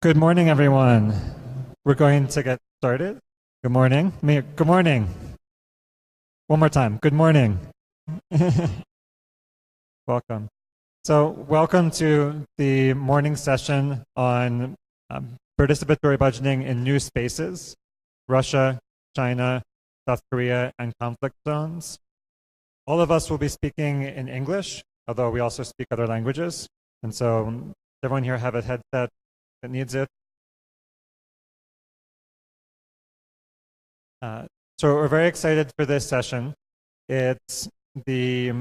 Good morning, everyone. We're going to get started. Good morning. Good morning. One more time. Good morning. Welcome. So welcome to the morning session on participatory budgeting in new spaces, Russia, China, South Korea, and conflict zones. All of us will be speaking in English, although we also speak other languages. And so does everyone here have a headset that needs it? So we're very excited for this session. It's the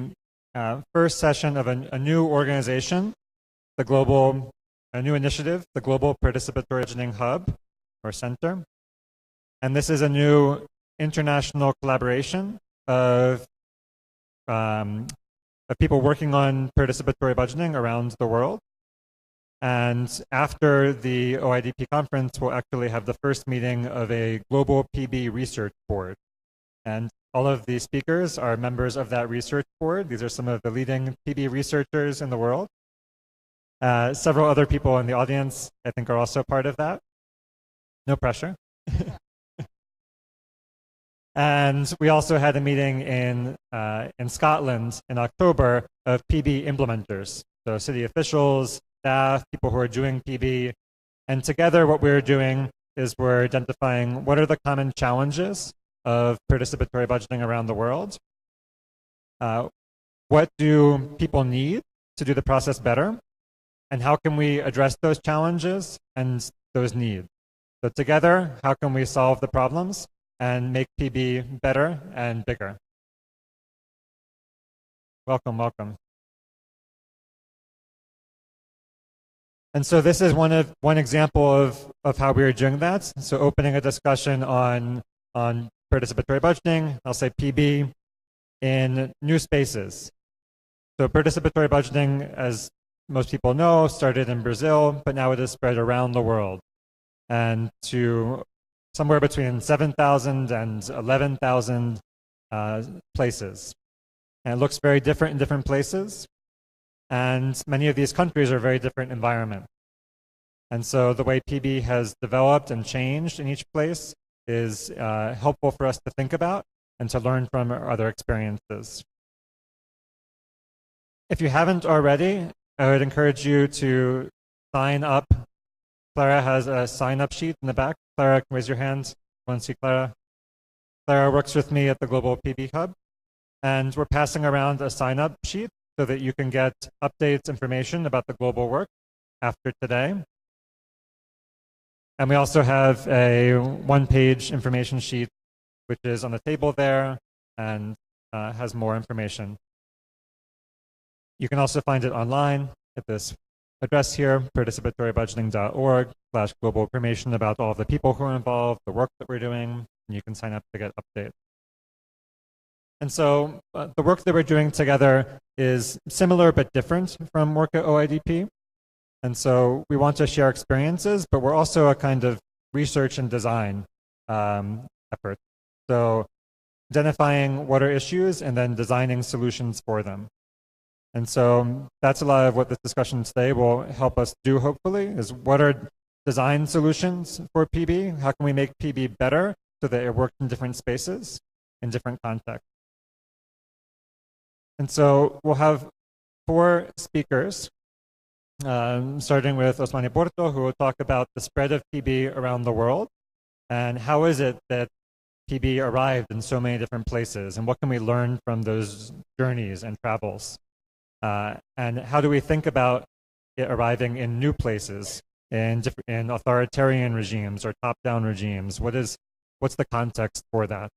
first session of a new organization, a new initiative, the Global Participatory Budgeting Hub, or Center. And this is a new international collaboration of people working on participatory budgeting around the world. And after the OIDP conference, we'll actually have the first meeting of a global PB research board. And all of the speakers are members of that research board. These are some of the leading PB researchers in the world. Several other people in the audience, I think, are also part of that. No pressure. And we also had a meeting in Scotland in October of PB implementers, so city officials, staff, people who are doing PB. And together what we're doing is we're identifying what are the common challenges of participatory budgeting around the world. What do people need to do the process better? And how can we address those challenges and those needs? So together, how can we solve the problems and make PB better and bigger? Welcome, welcome. And so this is one example of how we are doing that. So opening a discussion on participatory budgeting, I'll say PB in new spaces. So participatory budgeting, as most people know, started in Brazil, but now it is spread around the world and to somewhere between 7,000 and 11,000 places. And it looks very different in different places. And many of these countries are very different environments. And so the way PB has developed and changed in each place is helpful for us to think about and to learn from other experiences. If you haven't already, I would encourage you to sign up. Clara has a sign-up sheet in the back. Clara, raise your hand. I want to see Clara. Clara works with me at the Global PB Hub. And we're passing around a sign-up sheet so that you can get updates, information about the global work after today. And we also have a one-page information sheet, which is on the table there and has more information. You can also find it online at this address here, participatorybudgeting.org/global information about all of the people who are involved, the work that we're doing, and you can sign up to get updates. And so the work that we're doing together is similar but different from work at OIDP. And so we want to share experiences, but we're also a kind of research and design effort. So identifying what are issues and then designing solutions for them. And so that's a lot of what this discussion today will help us do, hopefully, is what are design solutions for PB? How can we make PB better so that it works in different spaces, in different contexts? And so we'll have 4 speakers, starting with Osmany Porto, who will talk about the spread of PB around the world and how is it that PB arrived in so many different places and what can we learn from those journeys and travels? And how do we think about it arriving in new places, in authoritarian regimes or top-down regimes? What's the context for that?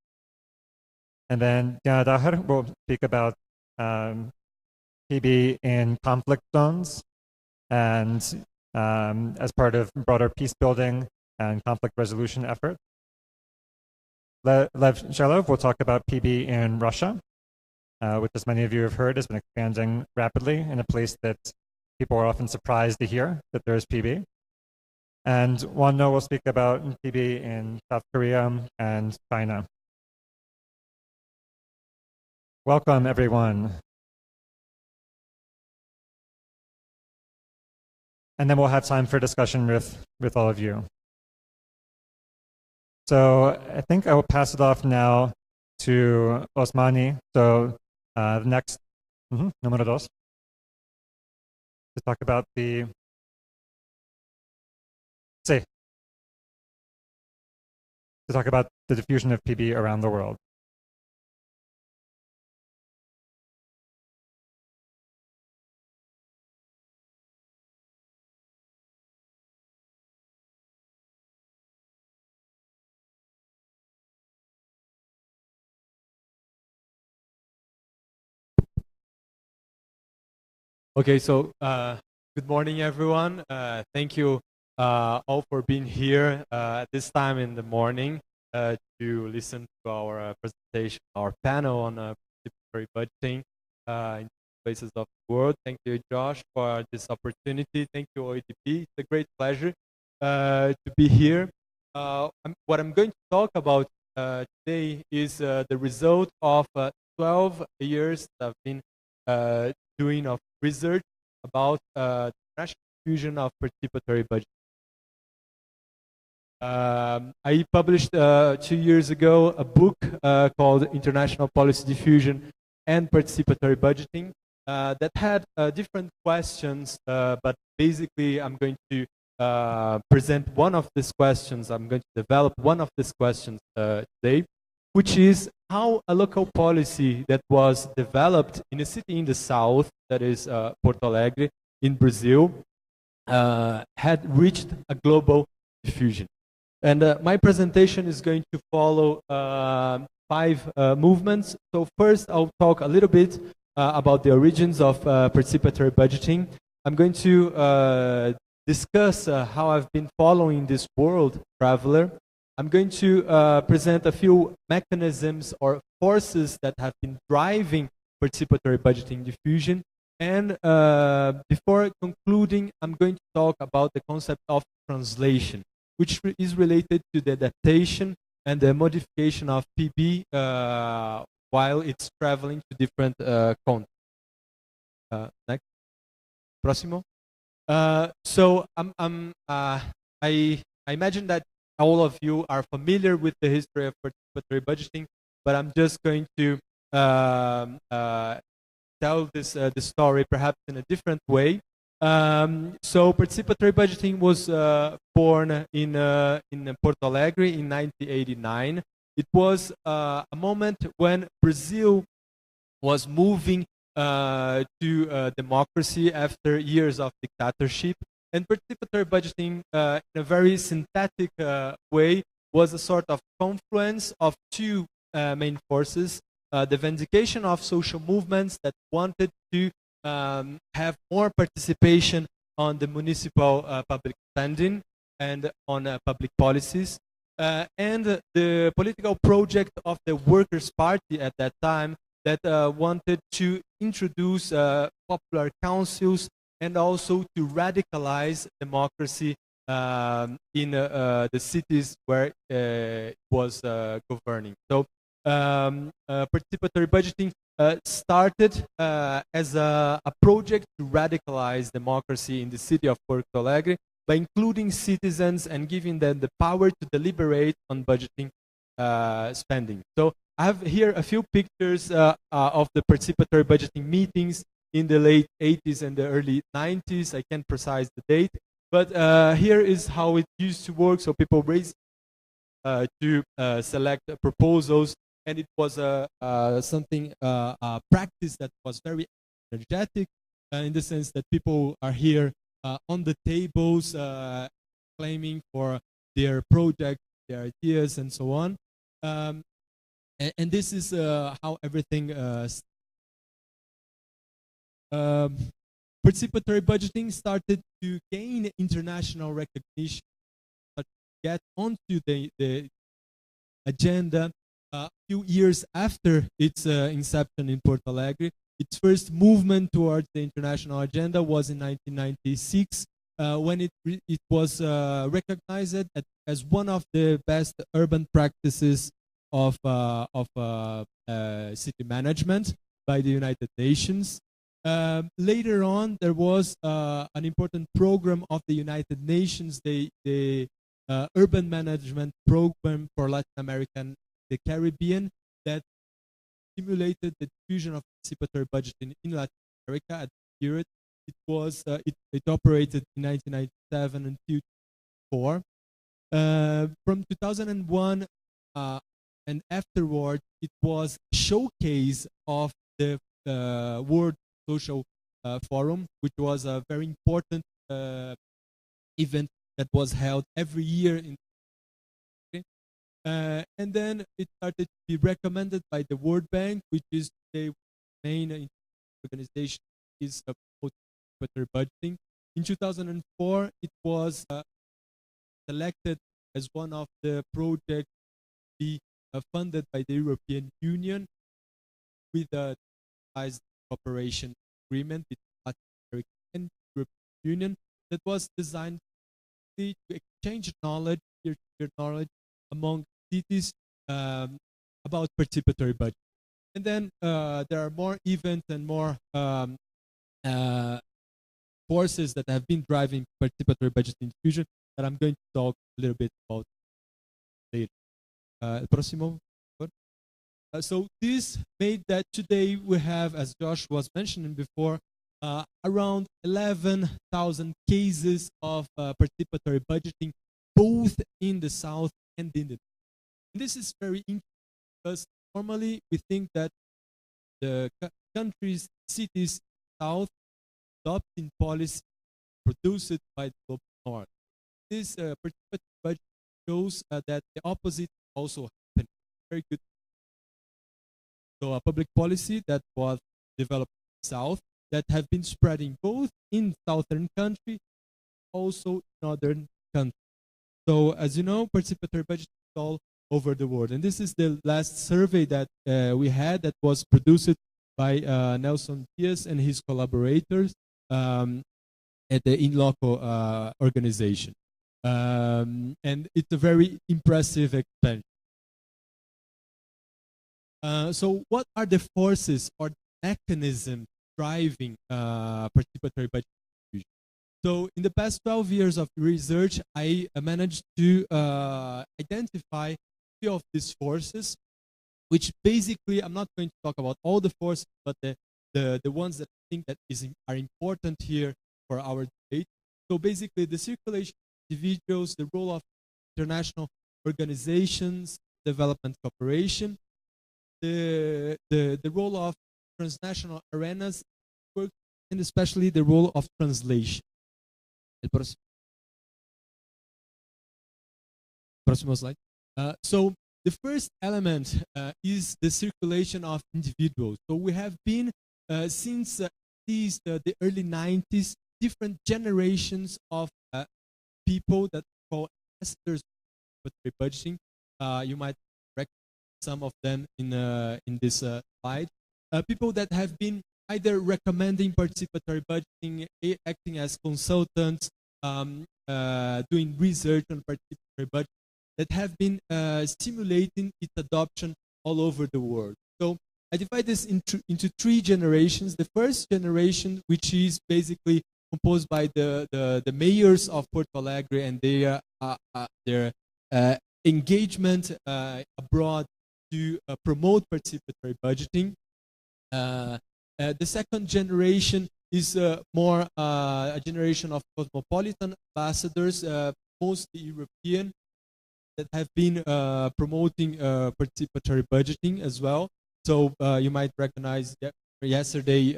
And then Dajer will speak about PB in conflict zones and as part of broader peace building and conflict resolution efforts. Shilov will talk about PB in Russia, which, as many of you have heard, has been expanding rapidly in a place that people are often surprised to hear that there is PB. And Won-no will speak about PB in South Korea and China. Welcome, everyone. and then we'll have time for discussion with all of you. So I think I will pass it off now to Osmany. So the next, número dos, to talk about the, to talk about the diffusion of PB around the world. Okay, so good morning, everyone. Thank you all for being here at this time in the morning to listen to our presentation, our panel on participatory budgeting in places of the world. Thank you, Josh, for this opportunity. Thank you, OEDP. It's a great pleasure to be here. What I'm going to talk about today is the result of 12 years that I've been doing of research about the national diffusion of participatory budget. I published 2 years ago a book called International Policy Diffusion and Participatory Budgeting that had different questions, but basically I'm going to present one of these questions. I'm going to develop one of these questions today, which is how a local policy that was developed in a city in the south, that is Porto Alegre in Brazil, had reached a global diffusion. And my presentation is going to follow 5 movements. So first I'll talk a little bit about the origins of participatory budgeting. I'm going to discuss how I've been following this world traveler. I'm going to present a few mechanisms or forces that have been driving participatory budgeting diffusion. And before concluding, I'm going to talk about the concept of translation, which is related to the adaptation and the modification of PB while it's traveling to different contexts. Next. Próximo. So I imagine that all of you are familiar with the history of participatory budgeting, but I'm just going to tell this story perhaps in a different way. So participatory budgeting was born in Porto Alegre in 1989. It was a moment when Brazil was moving to democracy after years of dictatorship. And participatory budgeting, in a very synthetic way, was a sort of confluence of 2 main forces. The vindication of social movements that wanted to have more participation on the municipal public spending and on public policies. And the political project of the Workers' Party at that time that wanted to introduce popular councils and also to radicalize democracy in the cities where it was governing. So participatory budgeting started as a project to radicalize democracy in the city of Porto Alegre by including citizens and giving them the power to deliberate on budgeting spending. So I have here a few pictures of the participatory budgeting meetings in the late 80s and the early 90s. I can't precise the date, but here is how it used to work. So people raised to select proposals, and it was a practice that was very energetic in the sense that people are here on the tables claiming for their project, their ideas, and so on. And this is how everything participatory budgeting started to gain international recognition, to get onto the agenda a few years after its inception in Porto Alegre. Its first movement towards the international agenda was in 1996 when it was recognized as one of the best urban practices of city management by the United Nations. Later on, there was an important program of the United Nations, the Urban Management Program for Latin America and the Caribbean, that stimulated the diffusion of participatory budgeting in Latin America at the period. It operated in 1997 until 2004. From 2001 and afterward, it was a showcase of the World Social Forum, which was a very important event that was held every year in and then it started to be recommended by the World Bank, which is the main organization is participatory budgeting. In 2004, it was selected as one of the projects to be funded by the European Union with a cooperation agreement between Latin America and the European Union that was designed to exchange knowledge, peer-to-peer knowledge among cities about participatory budget. And then there are more events and more forces that have been driving participatory budgeting diffusion that I'm going to talk a little bit about later. El próximo. So this made that today we have, as Josh was mentioning before, around 11,000 cases of participatory budgeting, both in the South and in the North. And this is very interesting because normally we think that the countries, cities, South, adopting policy produced by the global North. This participatory budget shows that the opposite also happened. Very good. So a public policy that was developed in the South that have been spreading both in southern country, also in northern countries. So as you know, participatory budget is all over the world. And this is the last survey that we had that was produced by Nelson Diaz and his collaborators at the In Loco organization. And it's a very impressive expansion. So what are the forces or mechanisms driving participatory budget distribution? So in the past 12 years of research, I managed to identify a few of these forces, which basically, I'm not going to talk about all the forces, but the ones that I think that are important here for our debate. So basically the circulation of individuals, the role of international organizations, development cooperation, the role of transnational arenas, and especially the role of translation. Próximo slide. So the first element is the circulation of individuals. So we have been, since the early 90s, different generations of people that call ambassadors of budgeting. You might recognize some of them in this slide. People that have been either recommending participatory budgeting, acting as consultants, doing research on participatory budgeting, that have been stimulating its adoption all over the world. So I divide this into three generations. The first generation, which is basically composed by the mayors of Porto Alegre and their engagement abroad to promote participatory budgeting. The second generation is more a generation of cosmopolitan ambassadors, mostly European, that have been promoting participatory budgeting as well. So you might recognize yesterday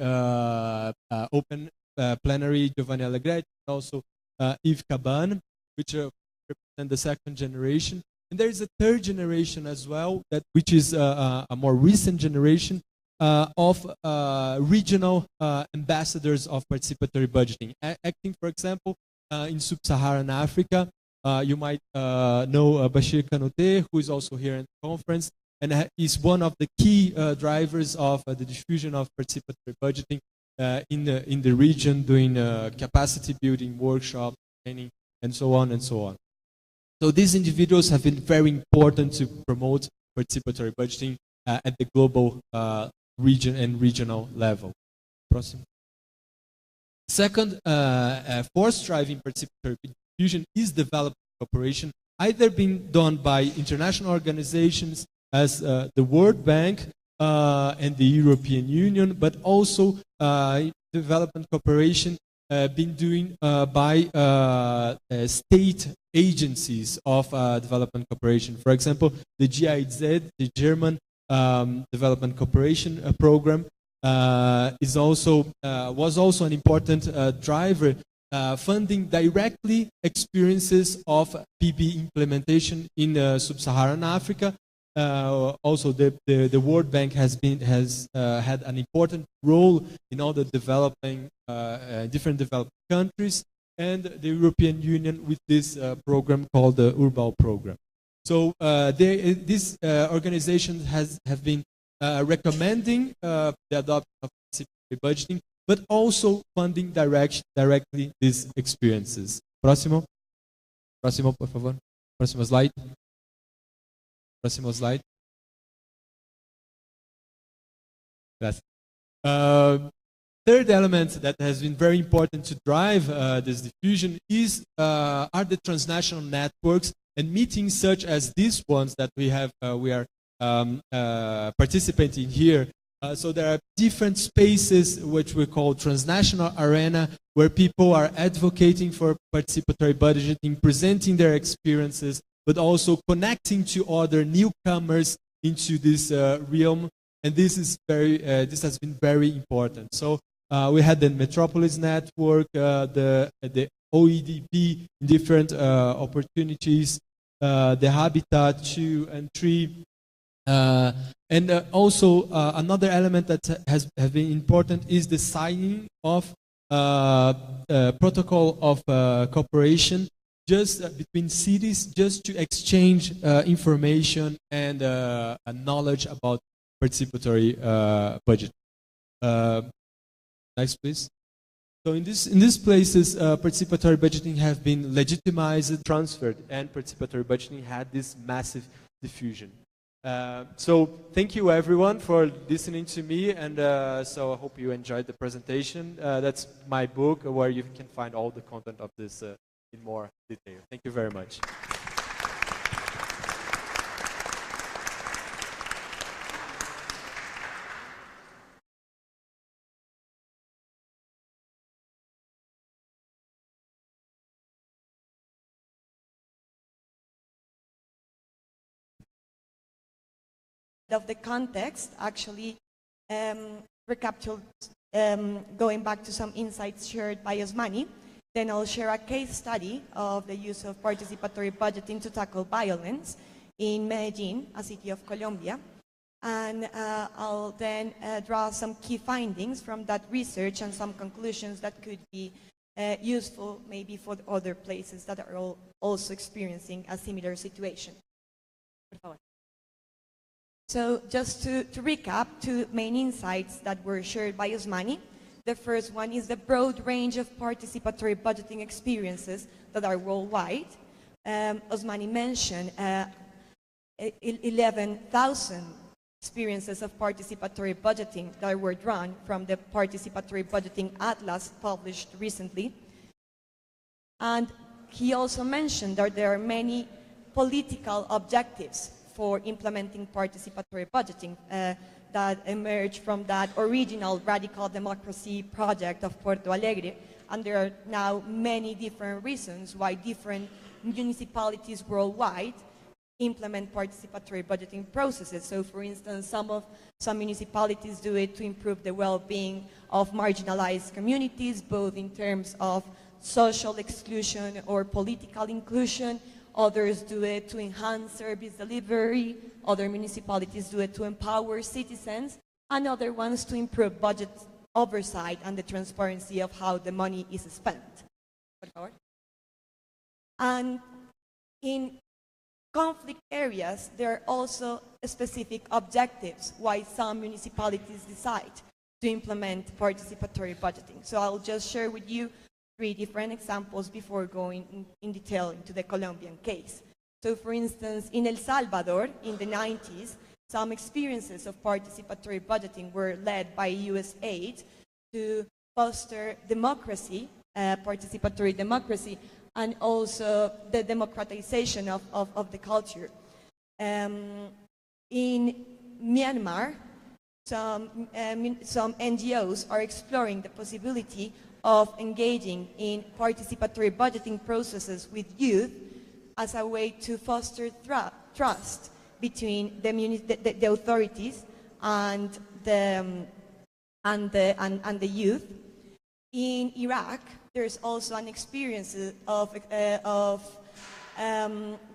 open plenary Giovanni Allegretti, also Yves Caban, which represent the second generation. And there is a third generation as well, which is a more recent generation of regional ambassadors of participatory budgeting. Acting, for example, in sub-Saharan Africa, you might know Bashir Kanouté, who is also here at the conference, and is one of the key drivers of the diffusion of participatory budgeting in the region, doing capacity building workshops, training, and so on and so on. So these individuals have been very important to promote participatory budgeting at the global region and regional level. Próximo. Second force driving participatory diffusion is development cooperation, either being done by international organizations as the World Bank and the European Union, but also development cooperation being doing by state agencies of development cooperation. For example, the GIZ, the German Development Cooperation Program, was also an important driver, funding directly experiences of PB implementation in sub-Saharan Africa. Also, the World Bank has had an important role in all the developing different developed countries, and the European Union with this program called the Urban program. So these organizations have been recommending the adoption of participatory budgeting, but also funding directly these experiences. Próximo, por favor. Próximo slide. Próximo slide. Gracias. Third element that has been very important to drive this diffusion are the transnational networks and meetings such as these ones that we are participating here. So there are different spaces which we call transnational arena, where people are advocating for participatory budgeting, presenting their experiences, but also connecting to other newcomers into this realm. And this has been very important. So we had the Metropolis Network, the OEDP, different opportunities, the Habitat 2 and 3. And also another element that has been important is the signing of protocol of cooperation just between cities, just to exchange information and knowledge about participatory budget. Next, please. So in these places, participatory budgeting have been legitimized, transferred, and participatory budgeting had this massive diffusion. So thank you everyone for listening to me, and so I hope you enjoyed the presentation. That's my book, where you can find all the content of this in more detail. Thank you very much. Of the context, actually recaptured, going back to some insights shared by Osmany. Then I'll share a case study of the use of participatory budgeting to tackle violence in Medellin, a city of Colombia. And I'll then draw some key findings from that research and some conclusions that could be useful maybe for other places that are also experiencing a similar situation. So just to recap, two main insights that were shared by Osmany. The first one is the broad range of participatory budgeting experiences that are worldwide. Osmany mentioned 11,000 experiences of participatory budgeting that were drawn from the Participatory Budgeting Atlas published recently. And he also mentioned that there are many political objectives for implementing participatory budgeting that emerged from that original radical democracy project of Porto Alegre. And there are now many different reasons why different municipalities worldwide implement participatory budgeting processes. So for instance, some municipalities do it to improve the well-being of marginalized communities, both in terms of social exclusion or political inclusion. Others do it to enhance service delivery. Other municipalities do it to empower citizens, and other ones to improve budget oversight and the transparency of how the money is spent. And in conflict areas, there are also specific objectives why some municipalities decide to implement participatory budgeting. So I'll just share with you 3 different examples before going in detail into the Colombian case. So for instance, in El Salvador, in the 90s, some experiences of participatory budgeting were led by US aid to foster democracy, participatory democracy, and also the democratization of the culture. In Myanmar, some NGOs are exploring the possibility of engaging in participatory budgeting processes with youth as a way to foster trust between the authorities and the youth. In Iraq, there's also an experience of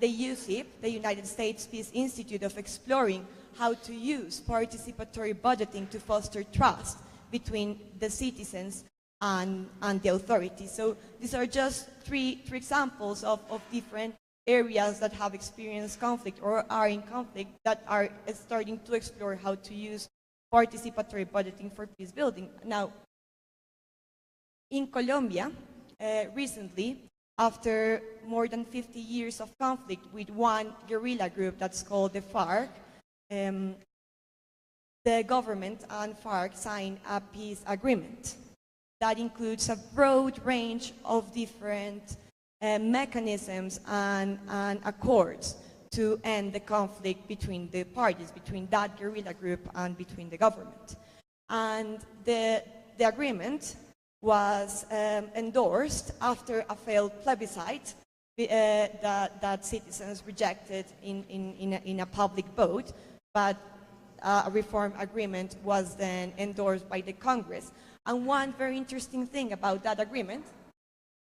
the UCIP, the United States Peace Institute, of exploring how to use participatory budgeting to foster trust between the citizens and the authorities. So these are just three examples of different areas that have experienced conflict or are in conflict that are starting to explore how to use participatory budgeting for peace building. Now, in Colombia, recently, after more than 50 years of conflict with one guerrilla group that's called the FARC, the government and FARC signed a peace agreement that includes a broad range of different mechanisms and accords to end the conflict between the parties, between that guerrilla group and between the government. And the agreement was endorsed after a failed plebiscite that citizens rejected in a public vote, but a reform agreement was then endorsed by the Congress. And one very interesting thing about that agreement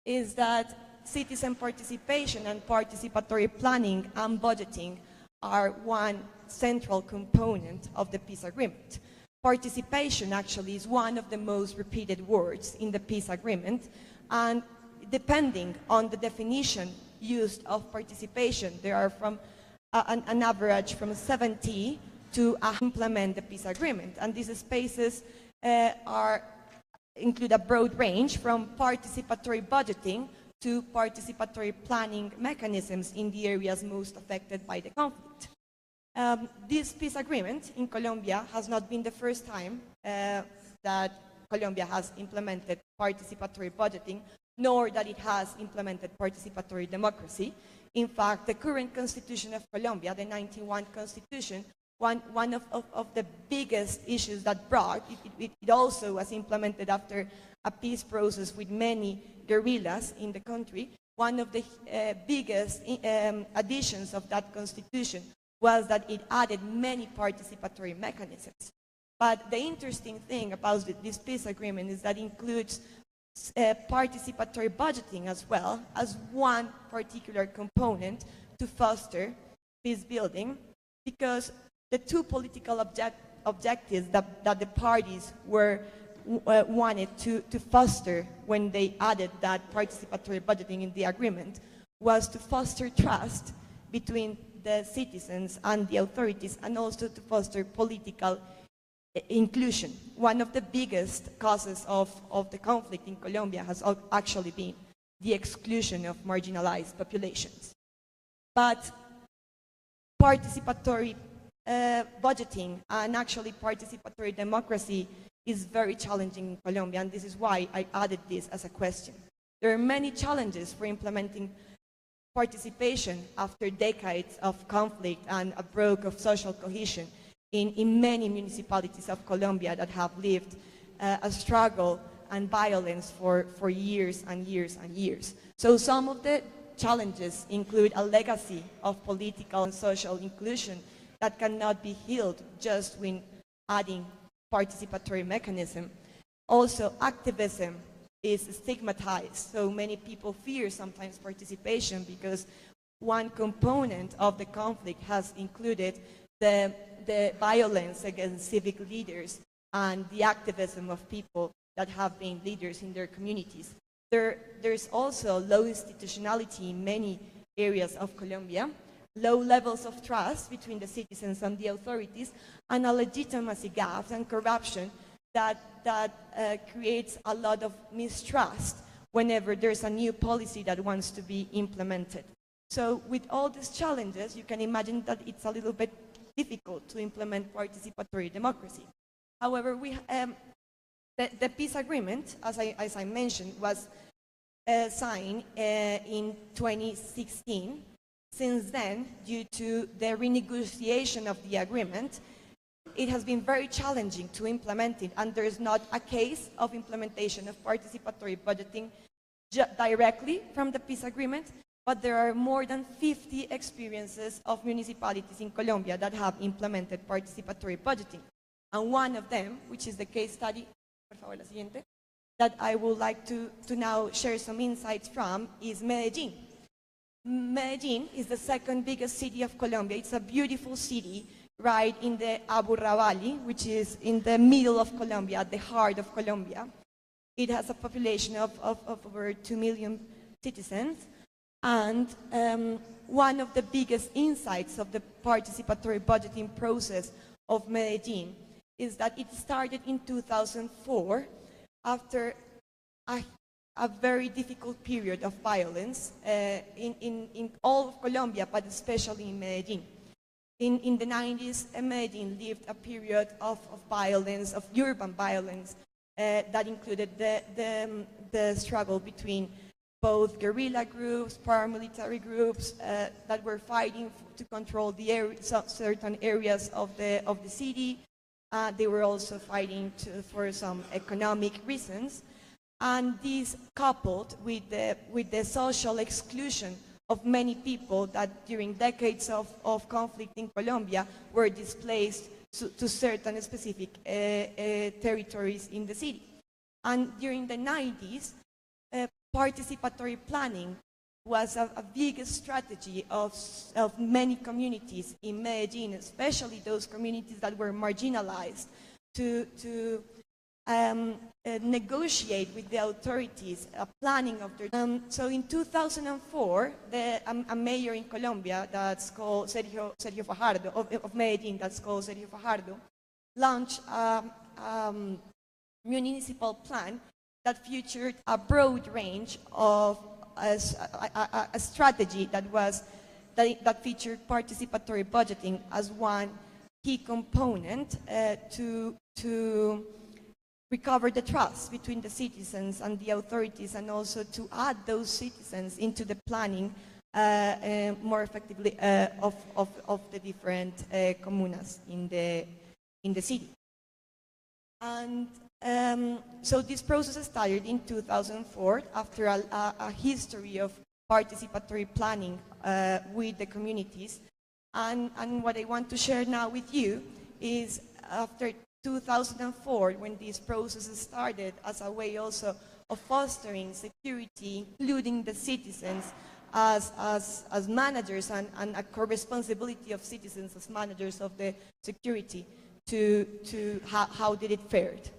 is that citizen participation and participatory planning and budgeting are one central component of the peace agreement. Participation actually is one of the most repeated words in the peace agreement, and depending on the definition used of participation, there are from an average from 70 to implement the peace agreement. And these spaces include a broad range from participatory budgeting to participatory planning mechanisms in the areas most affected by the conflict. This peace agreement in Colombia has not been the first time that Colombia has implemented participatory budgeting, nor that it has implemented participatory democracy. In fact, the current constitution of Colombia, the 91 constitution, one of the biggest issues that brought, it also was implemented after a peace process with many guerrillas in the country. One of the biggest additions of that constitution was that it added many participatory mechanisms. But the interesting thing about this peace agreement is that it includes participatory budgeting as well as one particular component to foster peace building, because the two political objectives that the parties wanted to foster when they added that participatory budgeting in the agreement was to foster trust between the citizens and the authorities, and also to foster political inclusion. One of the biggest causes of the conflict in Colombia has actually been the exclusion of marginalized populations. But participatory budgeting and actually participatory democracy is very challenging in Colombia, and this is why I added this as a question. There are many challenges for implementing participation after decades of conflict and a break of social cohesion in many municipalities of Colombia that have lived a struggle and violence for years and years and years. So some of the challenges include a legacy of political and social inclusion that cannot be healed just when adding participatory mechanism. Also, activism is stigmatized, so many people fear sometimes participation because one component of the conflict has included the violence against civic leaders and the activism of people that have been leaders in their communities. There's also low institutionality in many areas of Colombia, low levels of trust between the citizens and the authorities, and a legitimacy gap and corruption that creates a lot of mistrust whenever there's a new policy that wants to be implemented. So with all these challenges, you can imagine that it's a little bit difficult to implement participatory democracy. However, The peace agreement, as I mentioned, was signed in 2016. Since then, due to the renegotiation of the agreement, it has been very challenging to implement it, and there is not a case of implementation of participatory budgeting directly from the peace agreement, but there are more than 50 experiences of municipalities in Colombia that have implemented participatory budgeting. And one of them, which is the case study, por favor, la siguiente, that I would like to now share some insights from, is Medellin. Medellin is the second biggest city of Colombia. It's a beautiful city right in the Aburrá Valley, which is in the middle of Colombia, at the heart of Colombia. It has a population of over 2 million citizens. And one of the biggest insights of the participatory budgeting process of Medellin is that it started in 2004 after a very difficult period of violence in all of Colombia, but especially in Medellin. In the 90s, Medellin lived a period of violence, of urban violence, that included the struggle between both guerrilla groups, paramilitary groups that were fighting to control the certain areas of the city. They were also fighting for some economic reasons. And this coupled with the social exclusion of many people that during decades of conflict in Colombia were displaced to certain specific territories in the city. And during the 90s, participatory planning was a big strategy of many communities in Medellin, especially those communities that were marginalized, to negotiate with the authorities a planning of their... so in 2004, a mayor in Colombia that's called Sergio Fajardo, of Medellin, that's called Sergio Fajardo, launched a municipal plan that featured a broad range of a strategy that featured participatory budgeting as one key component to recover the trust between the citizens and the authorities, and also to add those citizens into the planning more effectively of the different comunas in the city. And so this process started in 2004 after a history of participatory planning with the communities. And what I want to share now with you is after 2004, when this process started as a way also of fostering security, including the citizens as managers, and a co-responsibility of citizens as managers of the security, to how did it fared.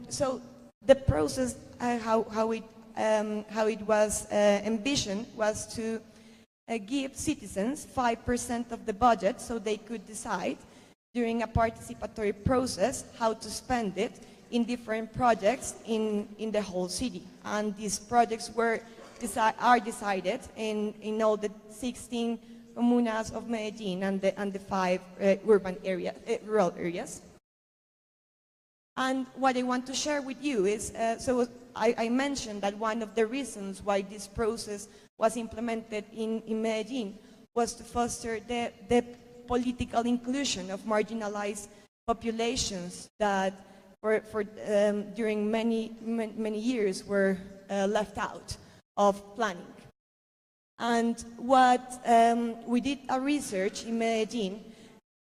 So the process, how it was envisioned, was to give citizens 5% of the budget so they could decide during a participatory process how to spend it in different projects in the whole city. And these projects are decided in all the 16 comunas of Medellin and the 5 urban rural areas. And what I want to share with you is, so I mentioned that one of the reasons why this process was implemented in Medellin was to foster the political inclusion of marginalized populations that during many years were left out of planning. And what we did a research in Medellin,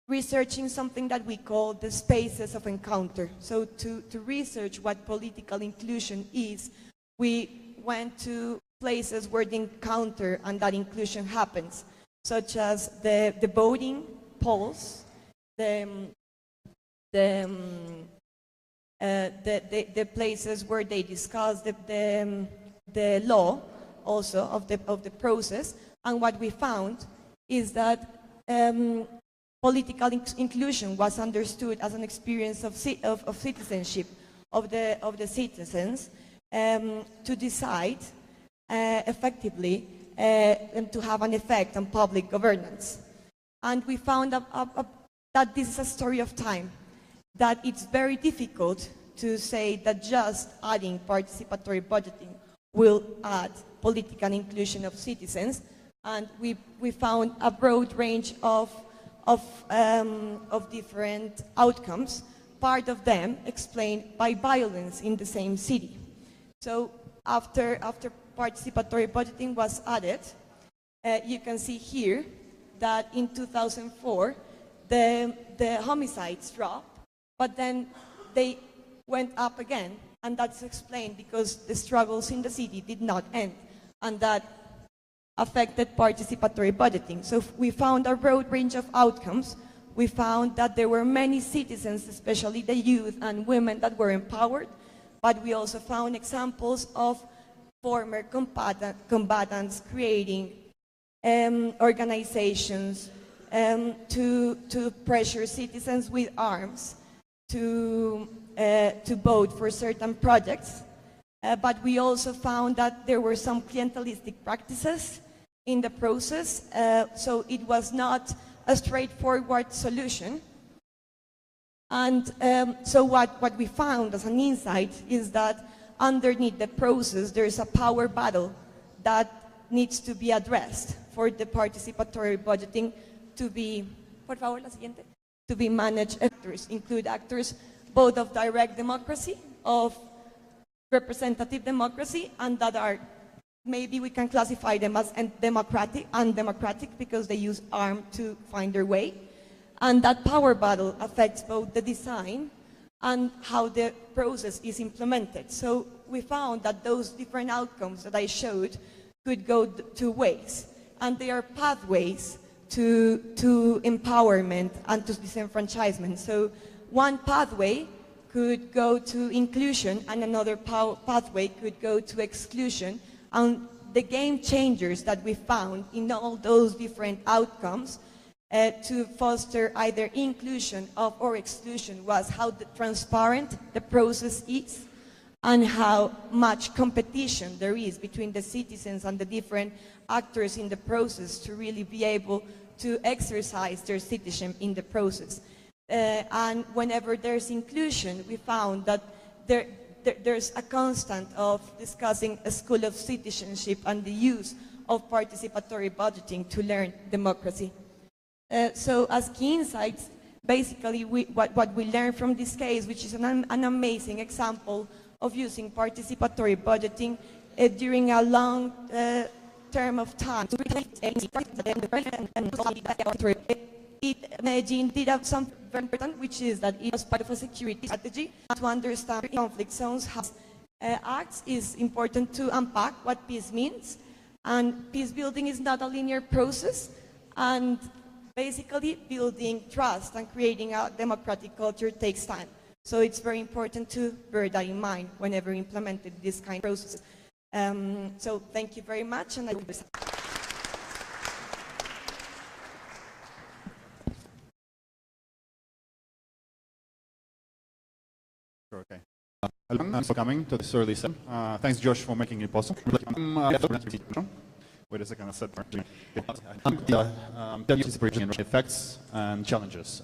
researching something that we call the spaces of encounter. So to research what political inclusion is, we went to places where the encounter and that inclusion happens, such as the voting polls, the places where they discuss the law also of the process. And what we found is that political inclusion was understood as an experience of citizenship of the citizens to decide effectively and to have an effect on public governance. And we found that this is a story of time. that it's very difficult to say that just adding participatory budgeting will add political inclusion of citizens, and we found a broad range of different outcomes, part of them explained by violence in the same city. So after participatory budgeting was added, you can see here that in 2004, the homicides dropped, but then they went up again, and that's explained because the struggles in the city did not end, and that affected participatory budgeting. So we found a broad range of outcomes. We found that there were many citizens, especially the youth and women, that were empowered, but we also found examples of former combatants creating organizations to pressure citizens with arms to vote for certain projects. But we also found that there were some clientelistic practices in the process, so it was not a straightforward solution. And so what we found as an insight is that underneath the process there is a power battle that needs to be addressed for the participatory budgeting to be, por favor, la siguiente, to be managed. Actors include actors both of direct democracy, of representative democracy, and that are, maybe we can classify them as undemocratic because they use arm to find their way. And that power battle affects both the design and how the process is implemented. So we found that those different outcomes that I showed could go two ways, and they are pathways to empowerment and to disenfranchisement. So one pathway could go to inclusion, and another pathway could go to exclusion. And the game changers that we found in all those different outcomes to foster either inclusion or exclusion was how transparent the process is, and how much competition there is between the citizens and the different actors in the process to really be able to exercise their citizenship in the process. And whenever there's inclusion, we found that there's a constant of discussing a school of citizenship and the use of participatory budgeting to learn democracy. So as key insights, basically what we learned from this case, which is an amazing example of using participatory budgeting during a long term of time. Medellin did have something very important, which is that it was part of a security strategy to understand conflict zones. Acts is important to unpack what peace means, and peace building is not a linear process, and basically building trust and creating a democratic culture takes time. So it's very important to bear that in mind whenever implemented this kind of process. So thank you very much, and I will Okay. Thanks for coming to this early session. Thanks, Josh, for making it possible. Wait a second, I said effects and challenges.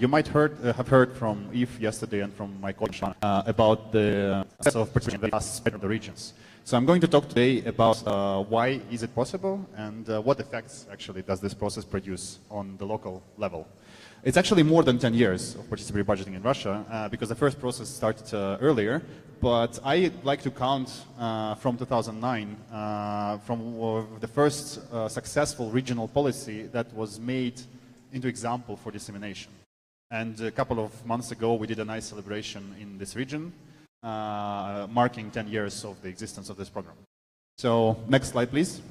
You might have heard from Yves yesterday and from my colleague about the process of participation in the last of the regions. So I'm going to talk today about why is it possible and what effects actually does this process produce on the local level. It's actually more than 10 years of participatory budgeting in Russia because the first process started earlier, but I like to count from 2009 from the first successful regional policy that was made into example for dissemination. And a couple of months ago we did a nice celebration in this region marking 10 years of the existence of this program. So next slide, please.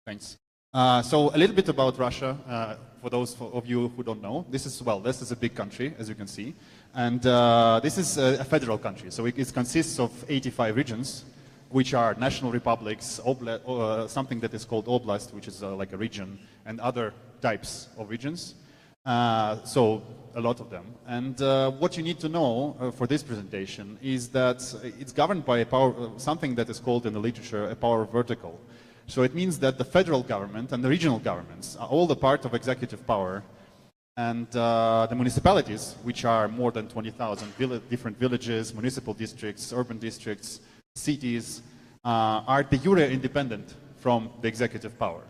Thanks. So a little bit about Russia, for those of you who don't know. This is a big country, as you can see. And this is a federal country. So it consists of 85 regions, which are national republics, something that is called oblast, which is like a region, and other types of regions. So a lot of them. And what you need to know for this presentation is that it's governed by something that is called in the literature a power vertical. So it means that the federal government and the regional governments are all the part of executive power, And the municipalities, which are more than 20,000 different villages, municipal districts, urban districts, cities, are de jure independent from the executive power.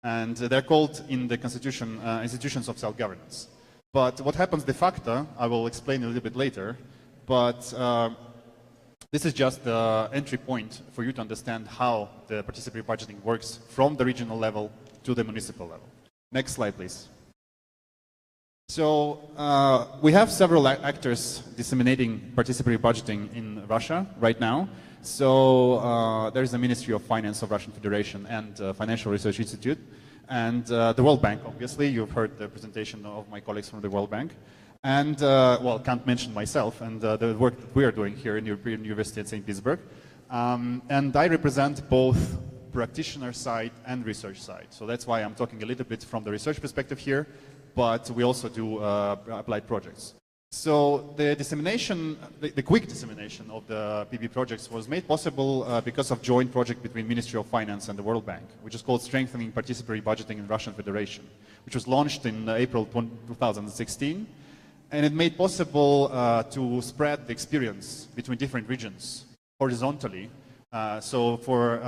And they're called in the constitution institutions of self-governance. But what happens de facto, I will explain a little bit later, but this is just the entry point for you to understand how the participatory budgeting works from the regional level to the municipal level. Next slide, please. So we have several actors disseminating participatory budgeting in Russia right now. So there is the Ministry of Finance of Russian Federation and Financial Research Institute, and the World Bank, obviously. You've heard the presentation of my colleagues from the World Bank. And, well, can't mention myself and the work that we are doing here in European University at St. Petersburg. And I represent both practitioner side and research side. So that's why I'm talking a little bit from the research perspective here, but we also do applied projects. So the dissemination, the quick dissemination of the PB projects was made possible because of joint project between Ministry of Finance and the World Bank, which is called Strengthening Participatory Budgeting in Russian Federation, which was launched in April 2016. And it made possible to spread the experience between different regions horizontally. So for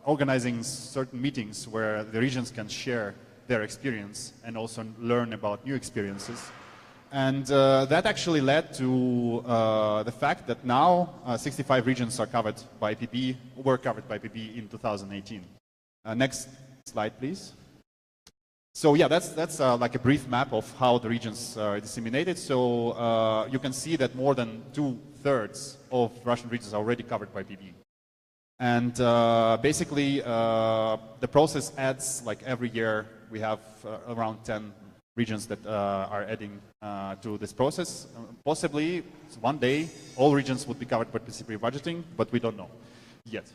organizing certain meetings where the regions can share their experience and also learn about new experiences. And that actually led to the fact that now 65 regions are covered by PB, were covered by PB in 2018. Next slide, please. So yeah, that's like a brief map of how the regions are disseminated. So you can see that more than 2/3 of Russian regions are already covered by PB. And basically, the process adds, like every year, we have around 10 regions that are adding to this process. Possibly, one day, all regions would be covered by participatory budgeting, but we don't know yet.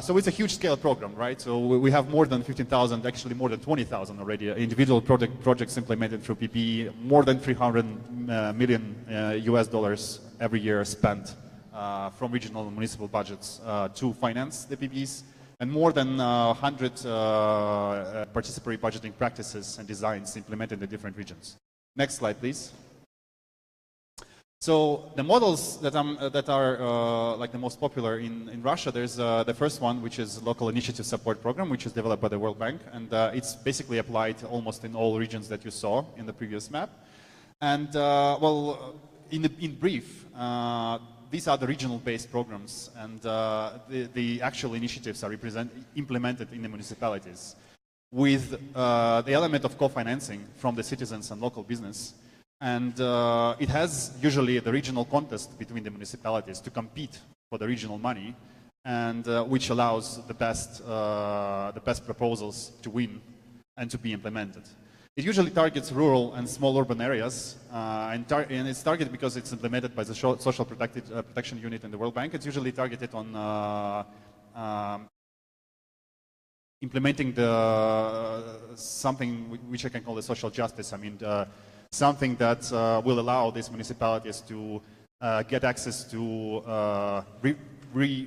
So it's a huge scale program, right? So we have more than 15,000, actually more than 20,000 already, individual projects implemented through PB, more than 300 million US dollars every year spent from regional and municipal budgets to finance the PBs, and more than 100 participatory budgeting practices and designs implemented in the different regions. Next slide, please. So the models that are like the most popular in Russia, there's the first one, which is Local Initiative Support Program, which is developed by the World Bank, and it's basically applied almost in all regions that you saw in the previous map. And well, in brief, these are the regional-based programs, and the actual initiatives are implemented in the municipalities with the element of co-financing from the citizens and local business. And it has usually the regional contest between the municipalities to compete for the regional money, and which allows the best proposals to win and to be implemented. It usually targets rural and small urban areas, and it's targeted because it's implemented by the Social Protection Unit in the World Bank. It's usually targeted on implementing something which I can call the social justice. I mean, something that will allow these municipalities to get access to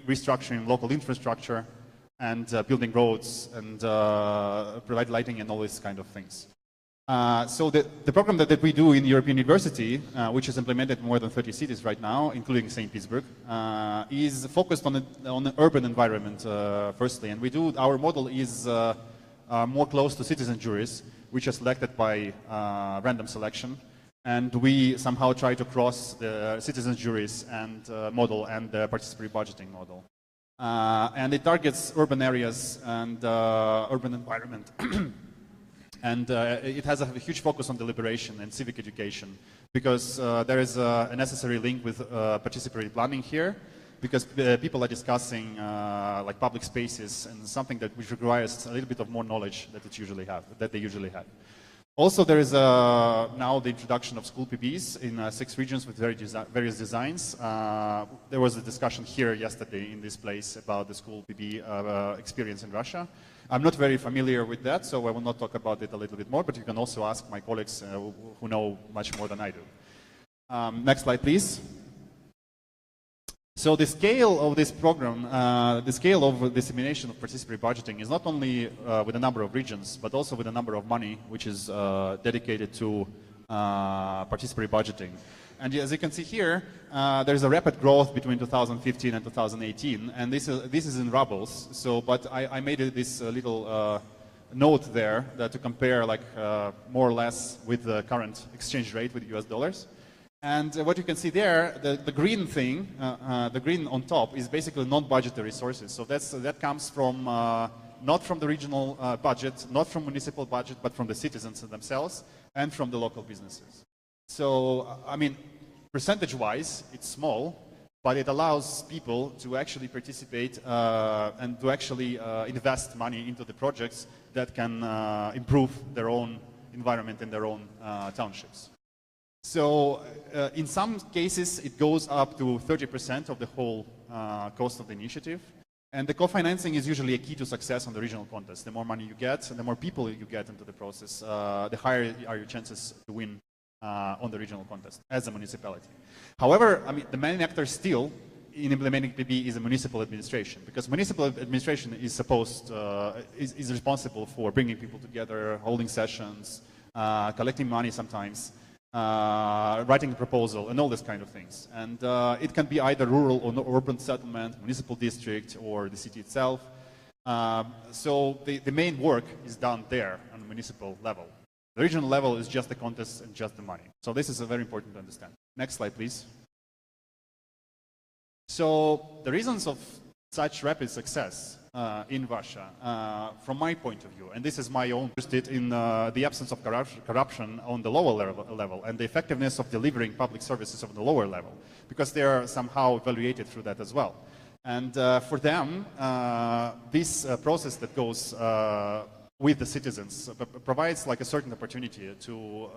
restructuring local infrastructure and building roads and provide lighting and all these kind of things. So the program that we do in European University, which is implemented in more than 30 cities right now, including St. Petersburg, is focused on the urban environment firstly. And our model is more close to citizen juries, which are selected by random selection. And we somehow try to cross the citizen juries and model and the participatory budgeting model. And it targets urban areas and urban environment. And it has a huge focus on deliberation and civic education, because there is a necessary link with participatory planning here, because people are discussing like public spaces and something which requires a little bit of more knowledge that they usually have. Also, there is now the introduction of school PBs in 6 regions with various designs. There was a discussion here yesterday in this place about the school PB experience in Russia. I'm not very familiar with that, so I will not talk about it a little bit more, but you can also ask my colleagues who know much more than I do. Next slide, please. So the scale of this program, the scale of dissemination of participatory budgeting is not only with the number of regions, but also with the number of money which is dedicated to participatory budgeting. And as you can see here, there's a rapid growth between 2015 and 2018, and this is in rubles. So, but I made this little note there to compare, like more or less with the current exchange rate with US dollars. And what you can see there, the green thing, the green on top, is basically non-budgetary sources. So that comes from not from the regional budget, not from municipal budget, but from the citizens themselves and from the local businesses. So, I mean, percentage-wise, it's small, but it allows people to actually participate and to actually invest money into the projects that can improve their own environment and their own townships. So, in some cases, it goes up to 30% of the whole cost of the initiative. And the co-financing is usually a key to success on the regional contest. The more money you get, the more people you get into the process, the higher are your chances to win on the regional contest as a municipality. However, I mean, the main actor still in implementing PB is a municipal administration, because municipal administration is supposed, is responsible for bringing people together, holding sessions, collecting money sometimes, writing a proposal, and all these kind of things. And it can be either rural or urban settlement, municipal district, or the city itself. So the main work is done there on the municipal level. The regional level is just the contest and just the money. So this is very important to understand. Next slide, please. So the reasons of such rapid success in Russia, from my point of view, and this is my own interest in the absence of corruption on the lower level and the effectiveness of delivering public services on the lower level, because they are somehow evaluated through that as well. And for them, this process that goes with the citizens provides like a certain opportunity to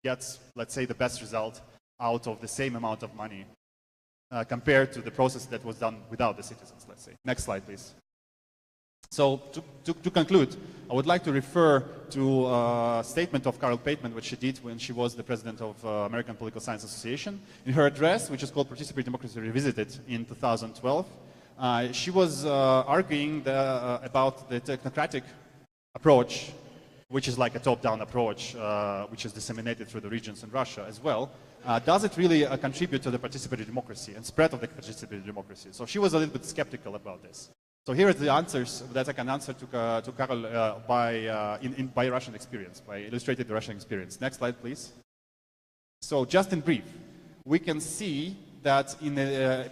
get, let's say, the best result out of the same amount of money compared to the process that was done without the citizens, let's say. Next slide, please. So to conclude, I would like to refer to a statement of Carol Pateman, which she did when she was the president of American Political Science Association. In her address, which is called Participatory Democracy Revisited in 2012, she was arguing about the technocratic approach, which is like a top-down approach, which is disseminated through the regions in Russia as well. Does it really contribute to the participatory democracy and spread of the participatory democracy? So she was a little bit skeptical about this. So here are the answers that I can answer to Carol by Russian experience, by illustrated Russian experience. Next slide, please. So just in brief, we can see that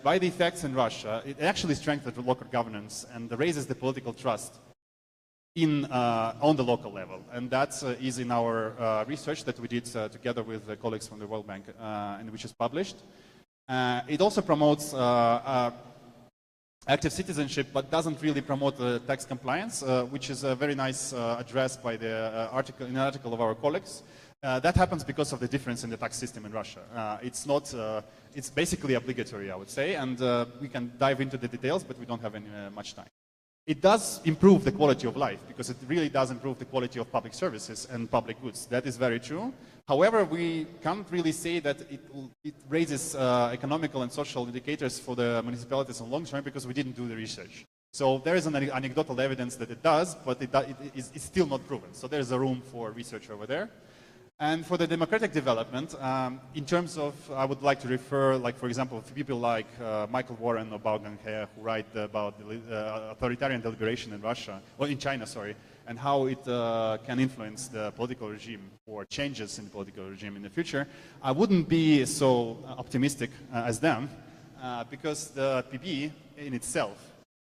by the effects in Russia, it actually strengthens the local governance and raises the political trust on the local level. And that is in our research that we did together with the colleagues from the World Bank and which is published. It also promotes active citizenship, but doesn't really promote tax compliance, which is a very nice address by the article, in an article of our colleagues. That happens because of the difference in the tax system in Russia. It's not, it's basically obligatory, I would say, and we can dive into the details, but we don't have much time. It does improve the quality of life, because it really does improve the quality of public services and public goods. That is very true. However, we can't really say that it raises economical and social indicators for the municipalities in the long term, because we didn't do the research. So there is an anecdotal evidence that it does, but it's still not proven. So there's a room for research over there. And for the democratic development, in terms of, I would like to refer, like, for example, to people like Michael Warren or Bao Ganghe, who write about the authoritarian deliberation in Russia, or in China, sorry, and how it can influence the political regime or changes in the political regime in the future. I wouldn't be so optimistic as them, because the PB in itself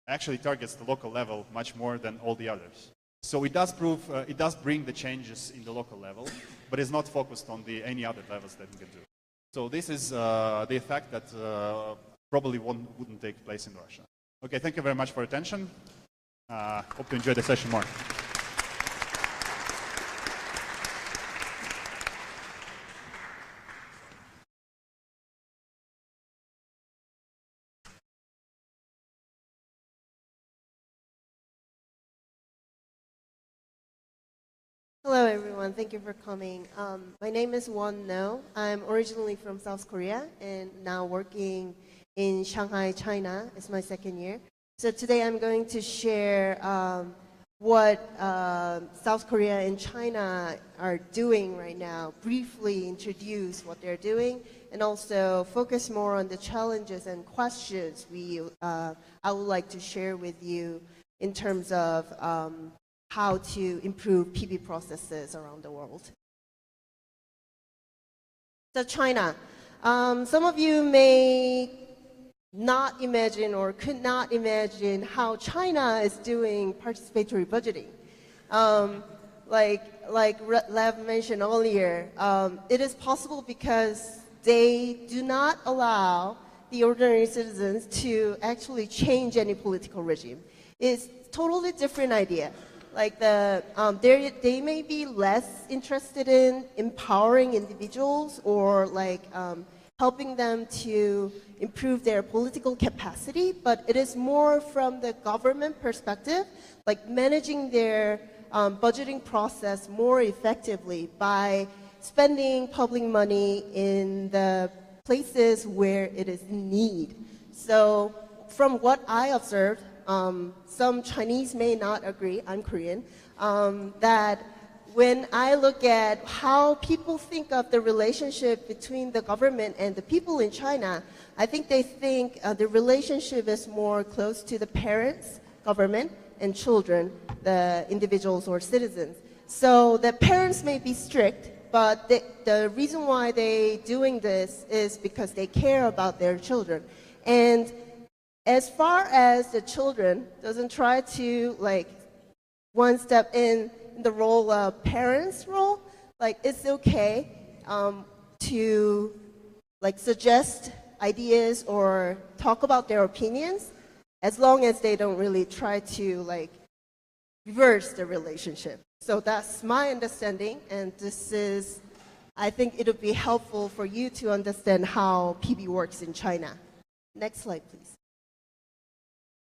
actually targets the local level much more than all the others. So it does prove, it does bring the changes in the local level, but it's not focused on any other levels that we can do. So this is the effect that probably wouldn't take place in Russia. Okay, thank you very much for your attention. Hope to enjoy the session more. Hello, everyone. Thank you for coming. My name is Won No. I'm originally from South Korea and now working in Shanghai, China. It's my second year. So today I'm going to share what South Korea and China are doing right now, briefly introduce what they're doing, and also focus more on the challenges and questions I would like to share with you in terms of how to improve PB processes around the world. So China, some of you may not imagine or could not imagine how China is doing participatory budgeting. Like Lev mentioned earlier, it is possible because they do not allow the ordinary citizens to actually change any political regime. It's totally different idea. Like they may be less interested in empowering individuals or like helping them to improve their political capacity, but it is more from the government perspective, like managing their budgeting process more effectively by spending public money in the places where it is in need. So from what I observed, some Chinese may not agree, I'm Korean, that when I look at how people think of the relationship between the government and the people in China, I think they think the relationship is more close to the parents, government, and children, the individuals or citizens. So the parents may be strict, but the reason why they're doing this is because they care about their children. And as far as the children doesn't try to like one step in the role of parents' role, like it's okay to like suggest ideas or talk about their opinions, as long as they don't really try to like reverse the relationship. So that's my understanding, and this is, I think it'll be helpful for you to understand how PB works in China. Next slide, please.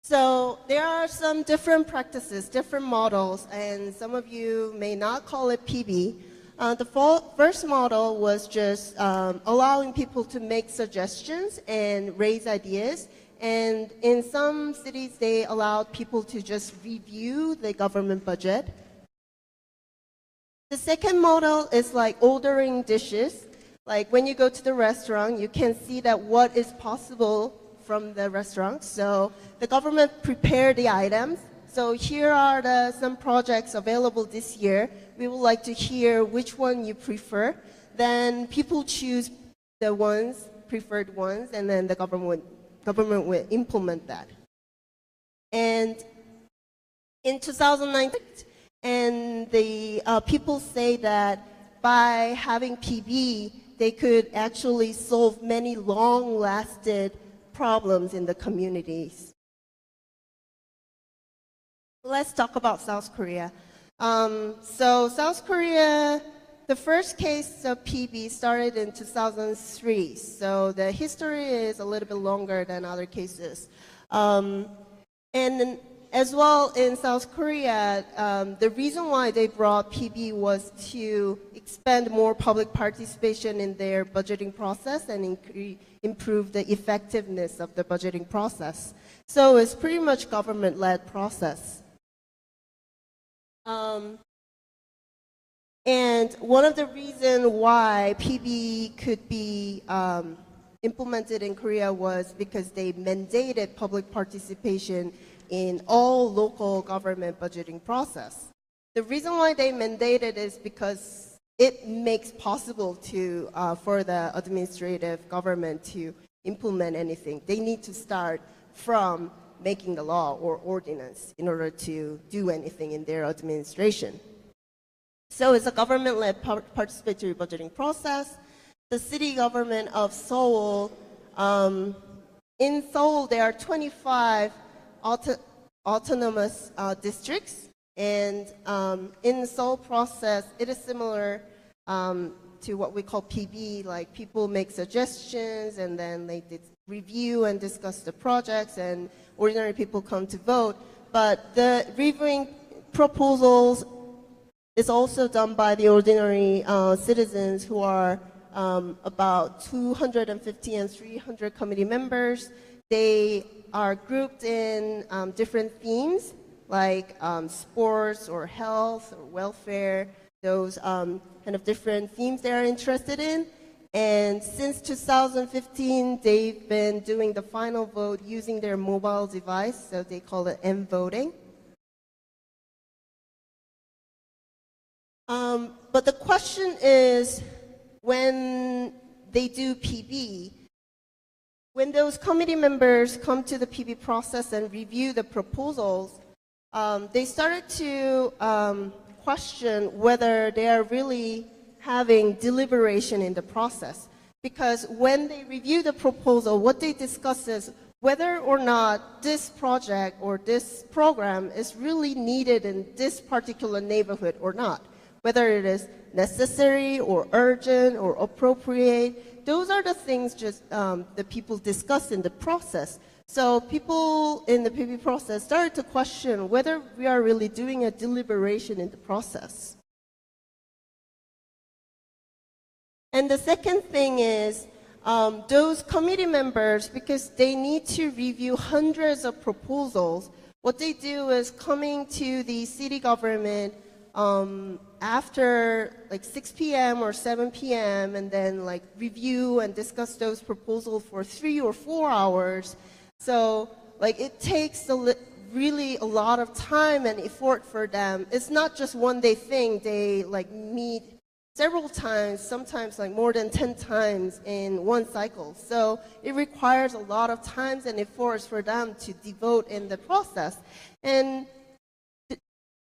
So there are some different practices, different models, and some of you may not call it PB. The first model was just allowing people to make suggestions and raise ideas. And in some cities, they allowed people to just review the government budget. The second model is like ordering dishes. Like when you go to the restaurant, you can see that what is possible from the restaurant. So the government prepared the items. So here are some projects available this year. We would like to hear which one you prefer. Then people choose the preferred ones, and then the government will implement that. And in 2019, and the people say that by having PB, they could actually solve many long-lasting problems in the communities. Let's talk about South Korea. So South Korea, the first case of PB started in 2003. So the history is a little bit longer than other cases. And as well in South Korea, the reason why they brought PB was to expand more public participation in their budgeting process and improve the effectiveness of the budgeting process. So it's pretty much government-led process. And one of the reasons why PB could be implemented in Korea was because they mandated public participation in all local government budgeting process. The reason why they mandated is because it makes possible to for the administrative government to implement anything. They need to start from making the law or ordinance in order to do anything in their administration. So it's a government-led participatory budgeting process. The city government of Seoul, in Seoul there are 25 autonomous districts, and in the Seoul process, it is similar to what we call PB, like people make suggestions and then they review and discuss the projects and ordinary people come to vote. But the reviewing proposals is also done by the ordinary citizens who are about 250 and 300 committee members. They are grouped in different themes like sports or health or welfare, those kind of different themes they are interested in. And since 2015, they've been doing the final vote using their mobile device, so they call it M-voting. But the question is, when they do PB, when those committee members come to the PB process and review the proposals, they started to question whether they are really having deliberation in the process. Because when they review the proposal, what they discuss is whether or not this project or this program is really needed in this particular neighborhood or not. Whether it is necessary or urgent or appropriate. Those are the things just that people discuss in the process. So people in the PB process started to question whether we are really doing a deliberation in the process. And the second thing is those committee members, because they need to review hundreds of proposals, what they do is coming to the city government after like 6 p.m. or 7 p.m. and then like review and discuss those proposals for 3 or 4 hours. So like it takes really a lot of time and effort for them. It's not just one day thing. They like meet several times, sometimes like more than 10 times in one cycle. So it requires a lot of time and efforts for them to devote in the process. And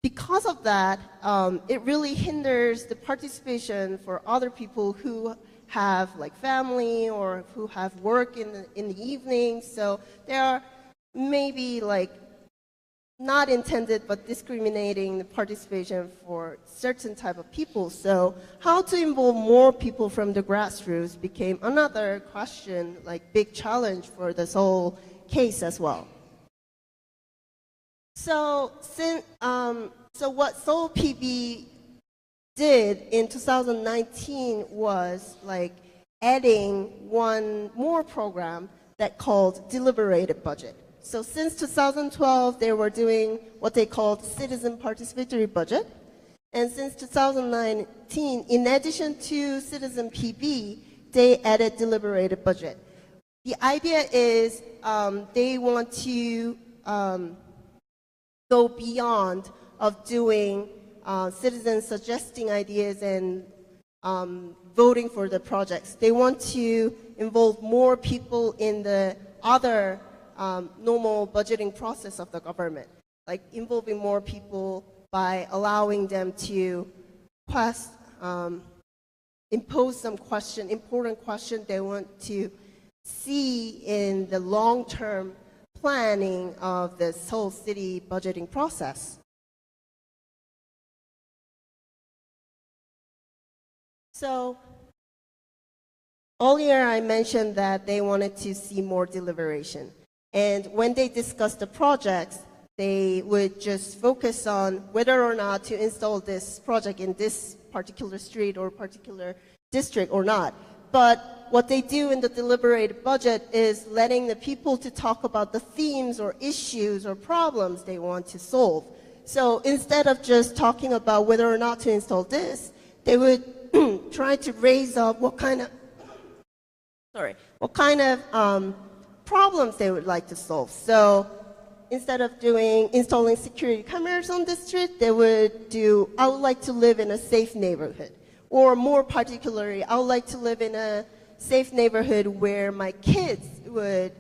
because of that, it really hinders the participation for other people who have like family or who have work in the evening. So there are maybe like not intended but discriminating the participation for certain type of people. So how to involve more people from the grassroots became another question, like big challenge for this whole case as well. So what Seoul PB did in 2019 was like adding one more program that called deliberated budget. So since 2012, they were doing what they called citizen participatory budget. And since 2019, in addition to citizen PB, they added deliberated budget. The idea is they want to go beyond of doing citizens suggesting ideas and voting for the projects. They want to involve more people in the other normal budgeting process of the government, like involving more people by allowing them to impose some important question they want to see in the long-term planning of the Seoul city budgeting process. So earlier I mentioned that they wanted to see more deliberation. And when they discussed the projects, they would just focus on whether or not to install this project in this particular street or particular district or not. But what they do in the deliberated budget is letting the people to talk about the themes or issues or problems they want to solve. So instead of just talking about whether or not to install this, they would try to raise up what kind of problems they would like to solve. So instead of installing security cameras on the street, they would do, I would like to live in a safe neighborhood. Or more particularly, I would like to live in a safe neighborhood where my kids would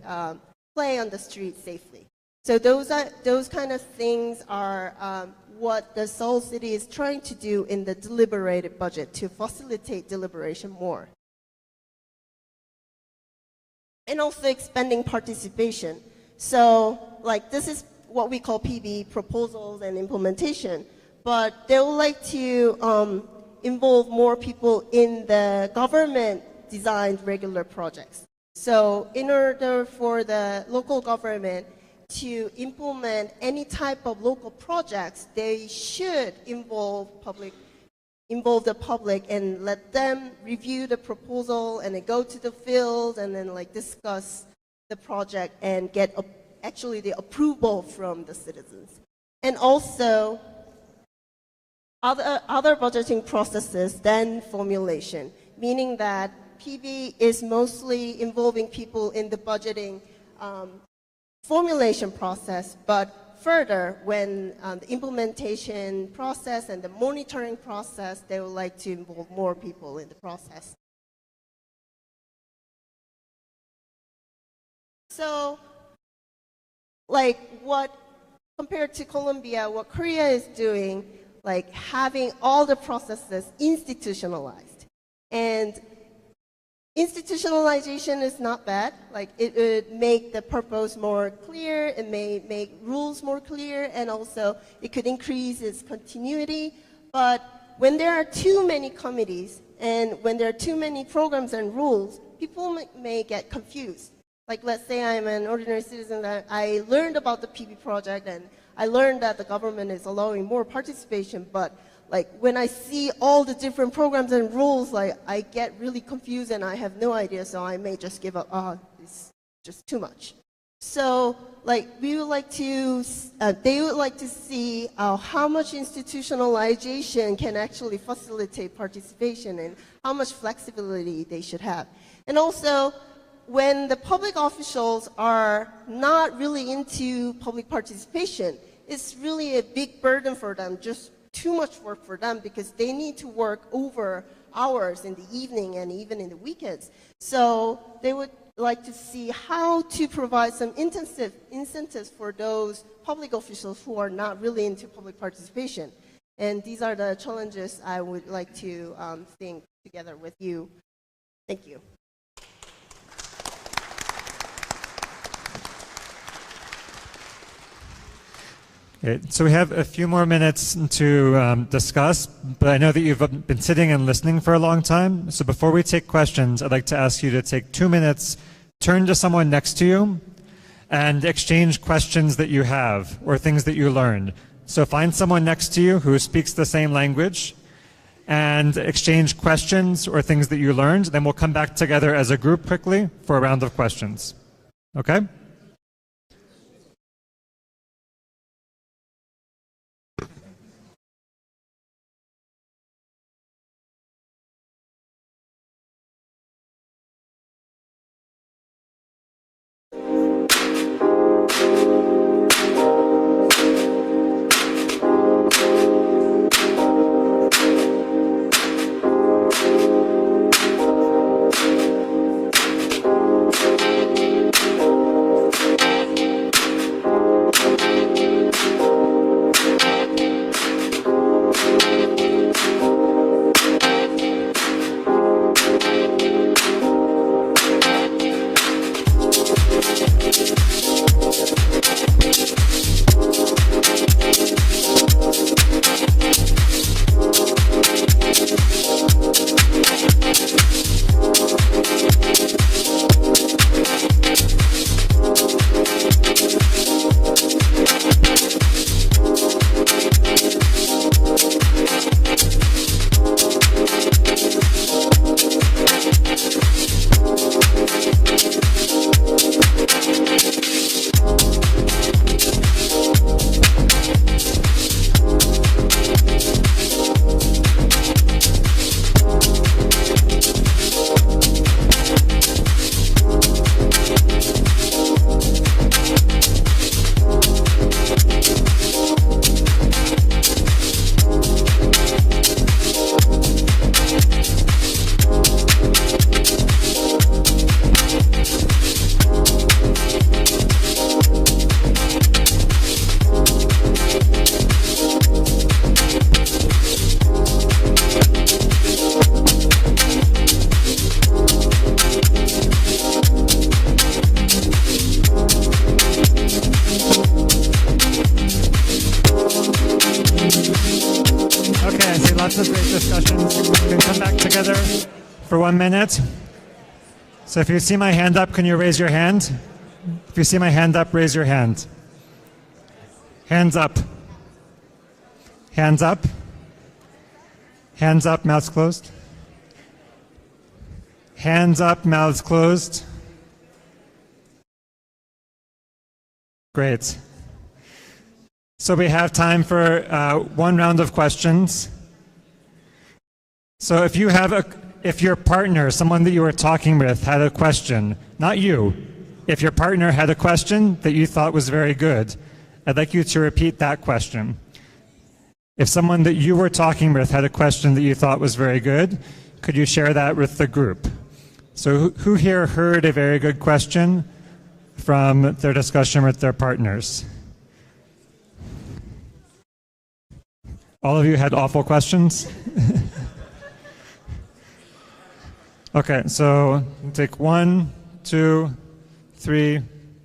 play on the street safely. So those kind of things are what the Seoul city is trying to do in the deliberated budget to facilitate deliberation more. And also expanding participation. So like this is what we call PB, proposals and implementation, but they would like to involve more people in the government designed regular projects. So in order for the local government to implement any type of local projects, they should involve public involve the public and let them review the proposal and then go to the field and then like discuss the project and get actually the approval from the citizens. And also other budgeting processes than formulation, meaning that PB is mostly involving people in the budgeting formulation process, but further, when the implementation process and the monitoring process, they would like to involve more people in the process. So, like compared to Colombia, what Korea is doing, like having all the processes institutionalized. And institutionalization is not bad. Like it would make the purpose more clear, it may make rules more clear, and also it could increase its continuity. But when there are too many committees and when there are too many programs and rules, people may get confused. Like let's say I'm an ordinary citizen that I learned about the PB project and I learned that the government is allowing more participation, but like when I see all the different programs and rules, like I get really confused and I have no idea, so I may just give up, it's just too much. So like we would like to, they would like to see how much institutionalization can actually facilitate participation and how much flexibility they should have. And also, when the public officials are not really into public participation, it's really a big burden for them, just too much work for them because they need to work over hours in the evening and even in the weekends. So they would like to see how to provide some incentives for those public officials who are not really into public participation. And these are the challenges I would like to think together with you. Thank you. Okay, so we have a few more minutes to discuss, but I know that you've been sitting and listening for a long time. So before we take questions, I'd like to ask you to take 2 minutes, turn to someone next to you, and exchange questions that you have or things that you learned. So find someone next to you who speaks the same language and exchange questions or things that you learned. Then we'll come back together as a group quickly for a round of questions. Okay? For 1 minute. So if you see my hand up, can you raise your hand? If you see my hand up, raise your hand. Hands up. Hands up. Hands up, mouths closed. Hands up, mouths closed. Great. So we have time for one round of questions. So if your partner, someone that you were talking with, had a question, not you, if your partner had a question that you thought was very good, I'd like you to repeat that question. If someone that you were talking with had a question that you thought was very good, could you share that with the group? So who here heard a very good question from their discussion with their partners? All of you had awful questions? Okay, so we'll take 1, 2, 3,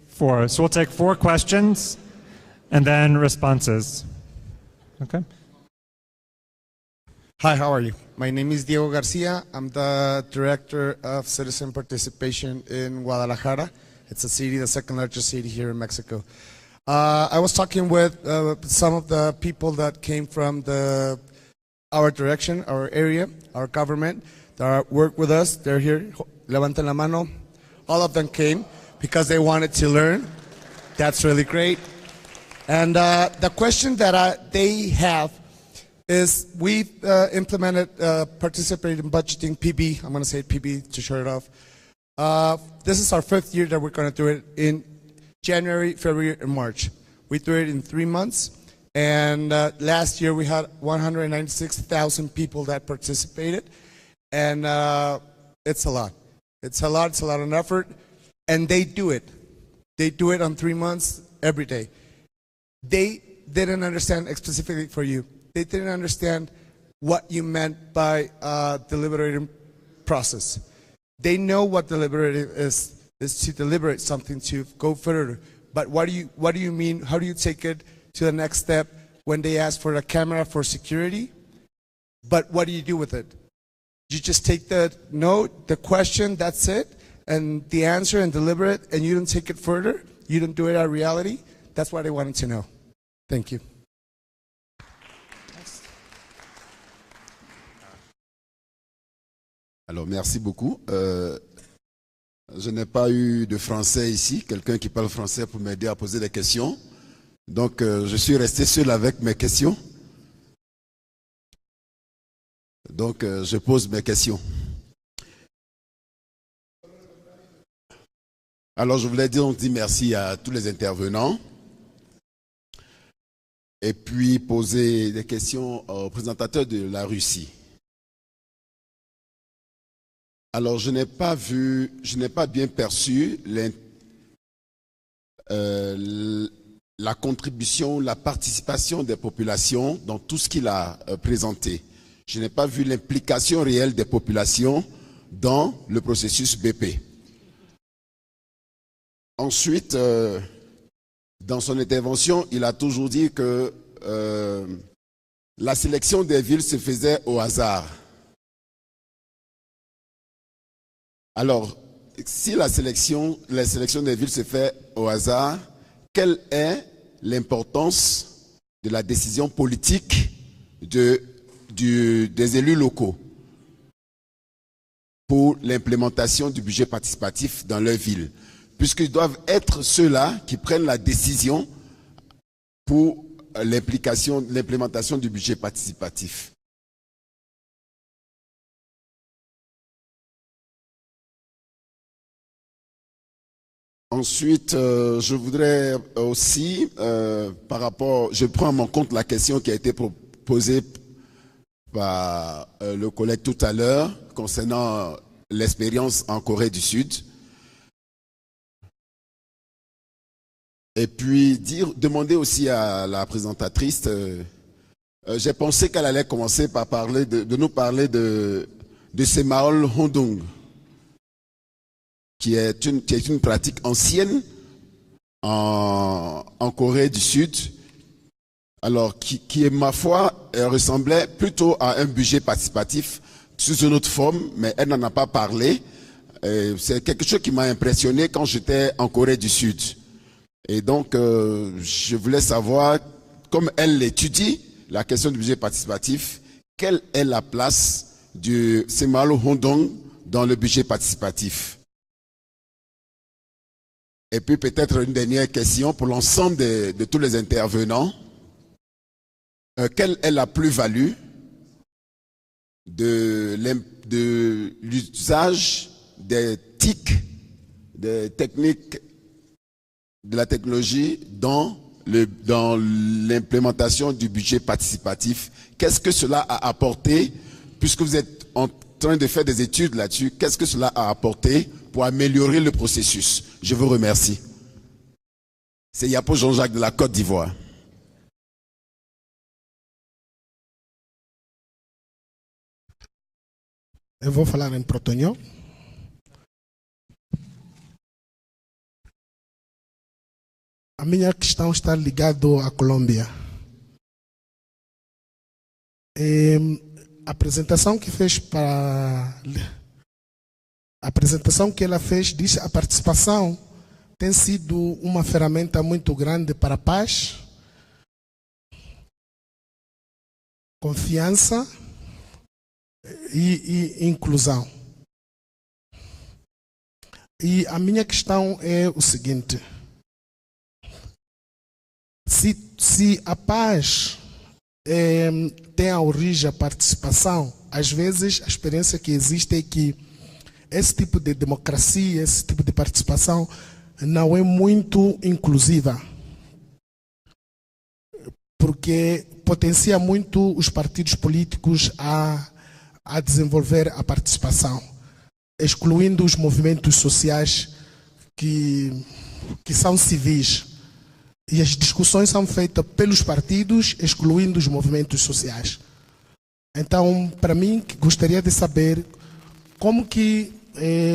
4. So we'll take 4 questions and then responses. Okay. Hi, how are you? My name is Diego Garcia. I'm the Director of Citizen Participation in Guadalajara. It's a city, the second largest city here in Mexico. I was talking with some of the people that came from our direction, our area, our government, that work with us. They're here. Levanten la mano. All of them came because they wanted to learn. That's really great. And the question that they have is we've implemented participating budgeting, PB. I'm going to say PB to short it off. This is our 5th year that we're going to do it in January, February, and March. We do it in 3 months. And last year we had 196,000 people that participated. And it's a lot. It's a lot of effort. And they do it. They do it on 3 months every day. They didn't understand specifically for you. They didn't understand what you meant by deliberating process. They know what deliberating is to deliberate something, to go further. But what do you mean? How do you take it to the next step when they ask for a camera for security? But what do you do with it? You just take the note, the question, that's it, and the answer and deliberate, and you don't take it further? You don't do it at reality? That's what I wanted to know. Thank you. Alors, merci beaucoup. Je n'ai pas eu de français ici, quelqu'un qui parle français pour m'aider à poser des questions. Donc, je suis resté seul avec mes questions. Donc, je pose mes questions. Alors, je voulais dire merci à tous les intervenants. Et puis, poser des questions aux présentateurs de la Russie. Alors, je n'ai pas bien perçu la contribution, la participation des populations dans tout ce qu'il a présenté. Je n'ai pas vu l'implication réelle des populations dans le processus BP. Ensuite, dans son intervention, il a toujours dit que la sélection des villes se faisait au hasard. Alors, si la sélection des villes se fait au hasard, quelle est l'importance de la décision politique des élus locaux pour l'implémentation du budget participatif dans leur ville? Puisqu'ils doivent être ceux-là qui prennent la décision pour l'implémentation du budget participatif. Ensuite, je voudrais aussi, je prends en mon compte la question qui a été posée par le collègue tout à l'heure concernant l'expérience en Corée du Sud. Et puis demander aussi à la présentatrice, j'ai pensé qu'elle allait commencer par nous parler de Semaol Hondong, qui est une pratique ancienne en Corée du Sud, alors qui est, ma foi, ressemblait plutôt à un budget participatif sous une autre forme, mais elle n'en a pas parlé. C'est quelque chose qui m'a impressionné quand j'étais en Corée du Sud. Et donc, je voulais savoir, comme elle l'étudie, la question du budget participatif, quelle est la place du Semalo Hondong dans le budget participatif? Et puis peut-être une dernière question pour l'ensemble de tous les intervenants. Quelle est la plus-value de l'usage des TIC, des techniques de la technologie dans l'implémentation du budget participatif? Qu'est-ce que cela a apporté, puisque vous êtes en train de faire des études là-dessus, qu'est-ce que cela a apporté pour améliorer le processus? Je vous remercie. C'est Yapo Jean-Jacques de la Côte d'Ivoire. Eu vou falar em portunhol. A minha questão está ligada à Colômbia. A apresentação que fez ela fez diz a participação tem sido uma ferramenta muito grande para a paz, confiança e inclusão. E a minha questão é o seguinte: se a paz tem a origem a participação, às vezes a experiência que existe é que esse tipo de democracia, esse tipo de participação não é muito inclusiva, porque potencia muito os partidos políticos a desenvolver a participação, excluindo os movimentos sociais que são civis. E as discussões são feitas pelos partidos, excluindo os movimentos sociais. Então, para mim, gostaria de saber como que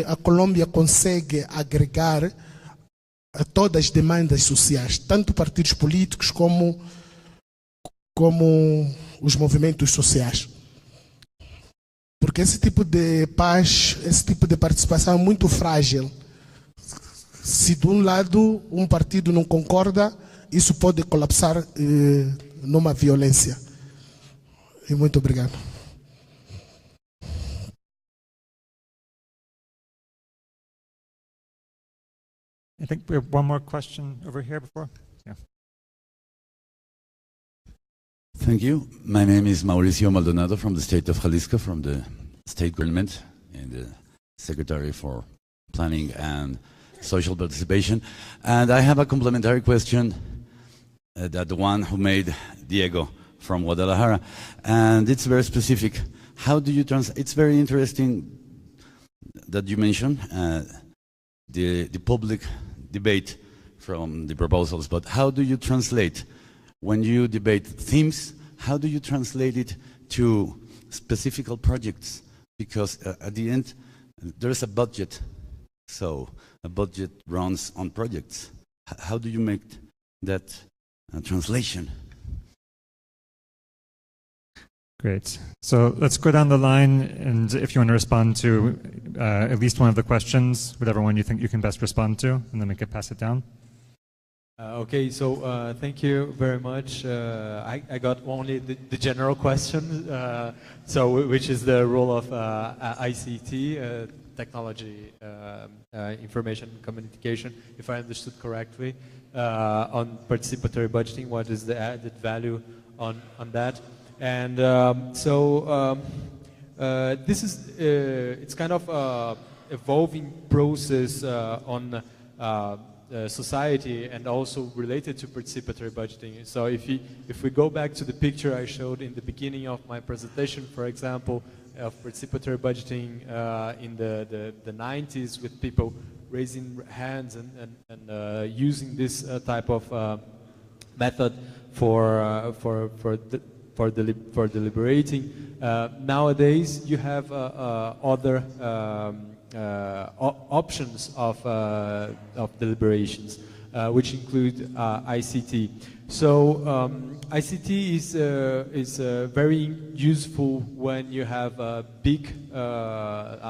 a Colômbia consegue agregar a todas as demandas sociais, tanto partidos políticos como os movimentos sociais. Porque esse tipo de paz, esse tipo de participação é muito frágil. Se de um lado um partido não concorda, isso pode colapsar numa violência. E muito obrigado. I think we have one more question over here before. Yeah. Thank you. My name is Mauricio Maldonado from the state of Jalisco, from the state government and the Secretary for Planning and Social Participation. And I have a complementary question that the one who made Diego from Guadalajara. And it's very specific. How do you it's very interesting that you mentioned the public debate from the proposals, but how do you translate, when you debate themes, how do you translate it to specific projects? Because at the end, there's a budget, so a budget runs on projects. How do you make that translation? Great. So let's go down the line, and if you want to respond to at least one of the questions, whatever one you think you can best respond to, and then we can pass it down. Okay, so thank you very much. I got only the general question, which is the role of ICT, technology, information communication, if I understood correctly, on participatory budgeting. What is the added value on that? And this is it's kind of evolving process on society and also related to participatory budgeting. So if we go back to the picture I showed in the beginning of my presentation, for example, of participatory budgeting in the 90s, with people raising hands and using this type of method for deliberating. Nowadays, you have other options of deliberations, which include ICT. So ICT is very useful when you have a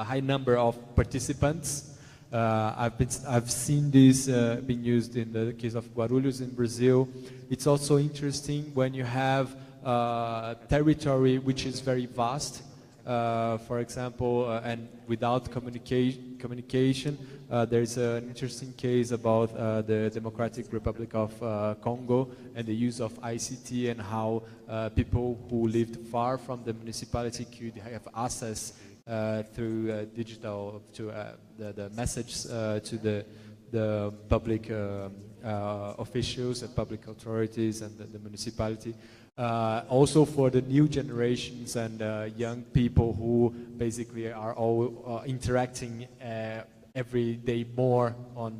high number of participants. I've seen this being used in the case of Guarulhos in Brazil. It's also interesting when you have territory which is very vast. For example, and without communication, there's an interesting case about the Democratic Republic of Congo and the use of ICT and how people who lived far from the municipality could have access through digital to the message to the public officials and public authorities and the municipality. Also for the new generations and young people who basically are all interacting every day more on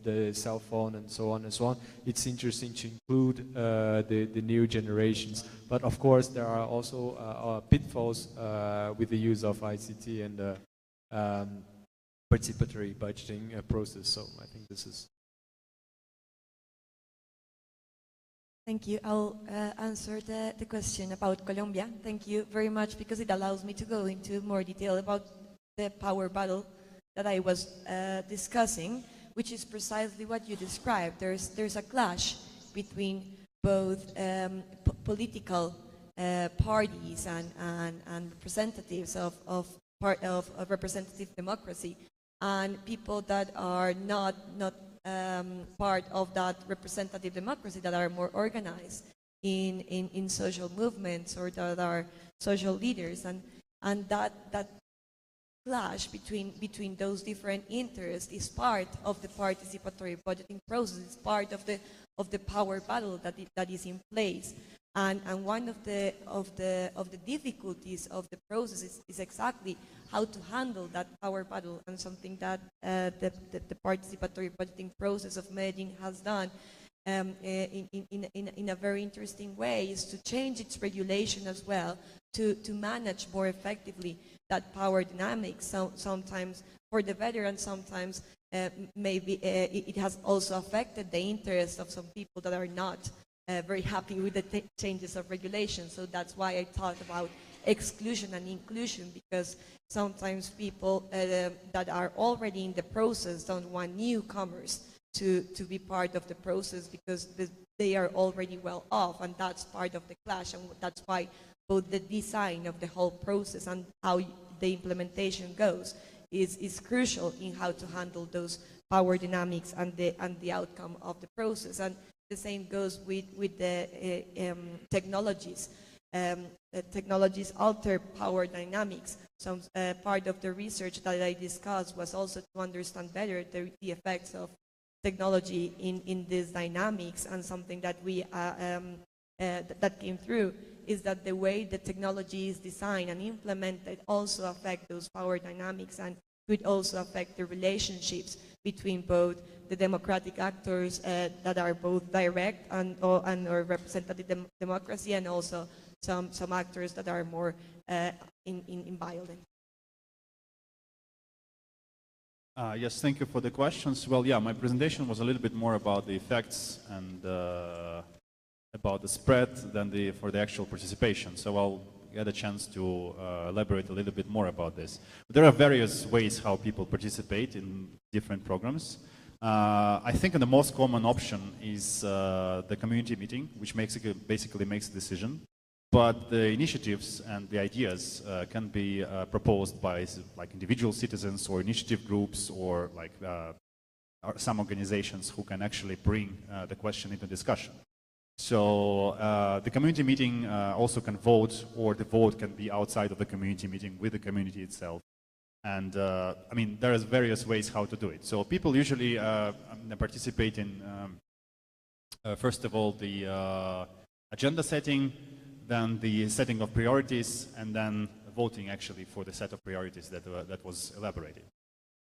the cell phone and so on and so on. It's interesting to include the new generations. But of course there are also pitfalls with the use of ICT and participatory budgeting process. So I think this is... Thank you. I'll answer the question about Colombia. Thank you very much because it allows me to go into more detail about the power battle that I was discussing, which is precisely what you described. There's a clash between both political parties and representatives of representative democracy and people that are not part of that representative democracy, that are more organized in social movements or that are social leaders, and that clash between those different interests is part of the participatory budgeting process. It's part of the power battle that is in place. And one of the difficulties of the process is exactly how to handle that power battle, and something that the participatory budgeting process of Medellin has done in a very interesting way is to change its regulation as well to manage more effectively that power dynamic. So sometimes for the better, and sometimes maybe it has also affected the interests of some people that are not very happy with the changes of regulation. So that's why I talked about exclusion and inclusion, because sometimes people that are already in the process don't want newcomers to be part of the process because they are already well off, and that's part of the clash. And that's why both the design of the whole process and how the implementation goes is crucial in how to handle those power dynamics and the outcome of the process. And the same goes with the technologies. Technologies alter power dynamics. Some part of the research that I discussed was also to understand better the effects of technology in these dynamics, and something that we that came through is that the way the technology is designed and implemented also affect those power dynamics, and could also affect the relationships between both the democratic actors that are both direct and or representative democracy, and also some actors that are more in violence. Yes, thank you for the questions. Well, yeah, my presentation was a little bit more about the effects and about the spread than for the actual participation. So I'll get a chance to elaborate a little bit more about this. There are various ways how people participate in different programs. I think the most common option is the community meeting, which basically makes a decision. But the initiatives and the ideas can be proposed by like individual citizens or initiative groups, or like some organizations who can actually bring the question into discussion. So the community meeting also can vote, or the vote can be outside of the community meeting with the community itself. And I mean, there are various ways how to do it. So people usually participate in, first of all, the agenda setting, then the setting of priorities, and then voting actually for the set of priorities that was elaborated.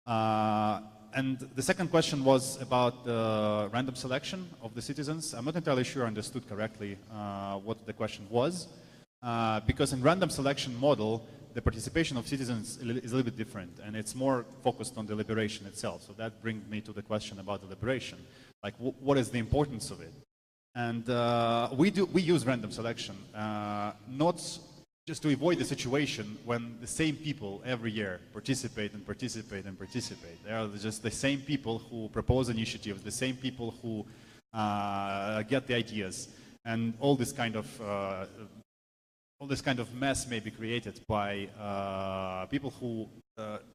And the second question was about the random selection of the citizens. I'm not entirely sure I understood correctly what the question was, because in random selection model, the participation of citizens is a little bit different, and it's more focused on deliberation itself. So that brings me to the question about deliberation. Like, what is the importance of it? And we use random selection, not just to avoid the situation when the same people every year participate and participate and participate. They are just the same people who propose initiatives, the same people who get the ideas. And all this kind of mess may be created by people who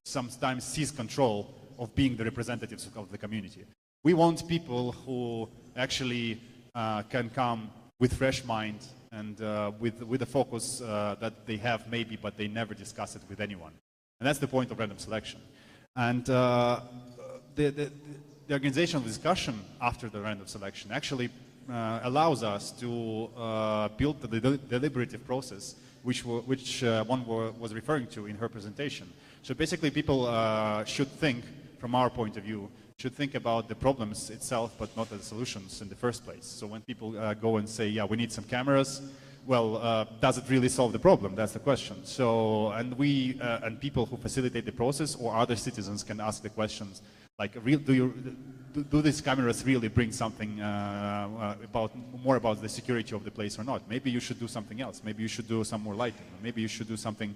sometimes seize control of being the representatives of the community. We want people who actually can come with fresh mind and with a focus that they have maybe, but they never discuss it with anyone. And that's the point of random selection. And the organizational discussion after the random selection actually allows us to build the deliberative process which one was referring to in her presentation. So basically people should think, from our point of view, should think about the problems itself but not the solutions in the first place. So when people go and say, yeah, we need some cameras, well, does it really solve the problem? That's the question. So, and we, and people who facilitate the process or other citizens can ask the questions like, do these cameras really bring something more about the security of the place or not? Maybe you should do something else. Maybe you should do some more lighting. Maybe you should do something,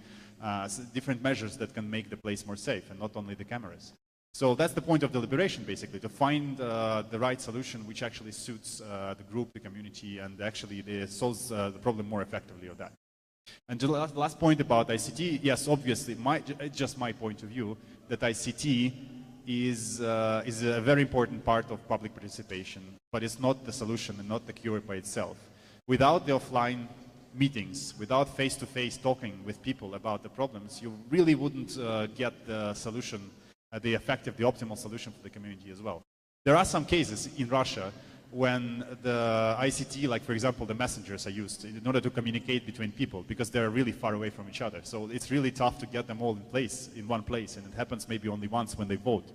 different measures that can make the place more safe and not only the cameras. So that's the point of deliberation, basically, to find the right solution which actually suits the group, the community, and actually solves the problem more effectively of that. And the last point about ICT, yes, obviously, just my point of view, that ICT is a very important part of public participation, but it's not the solution and not the cure by itself. Without the offline meetings, without face-to-face talking with people about the problems, you really wouldn't get the solution, the effective, the optimal solution for the community as well. There are some cases in Russia when the ICT, like for example the messengers are used in order to communicate between people because they're really far away from each other. So it's really tough to get them all in one place, and it happens maybe only once when they vote.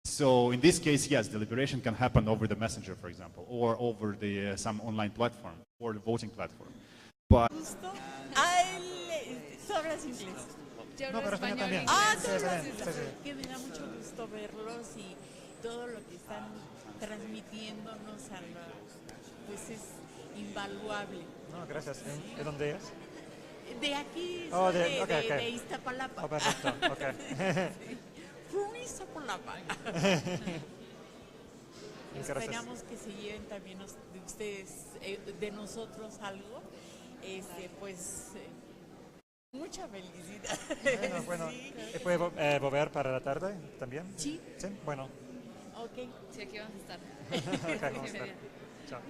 So in this case, yes, deliberation can happen over the messenger, for example, or over some online platform or the voting platform. But ¿Hablas inglés? Yo No, pero español también. tú hablas español. Que me da mucho gusto verlos y todo lo que están transmitiéndonos pues es invaluable. No, gracias. ¿De dónde es? De aquí, okay. de Iztapalapa. Oh, perfecto, okay. Sí. From Iztapalapa. Esperamos que se lleven también de ustedes, de nosotros algo. Pues mucha felicidad. Bueno, Sí. ¿puede volver para la tarde también? Sí. Sí, bueno. Ok. Sí, aquí vamos a estar. Ok, vamos a estar. Chao.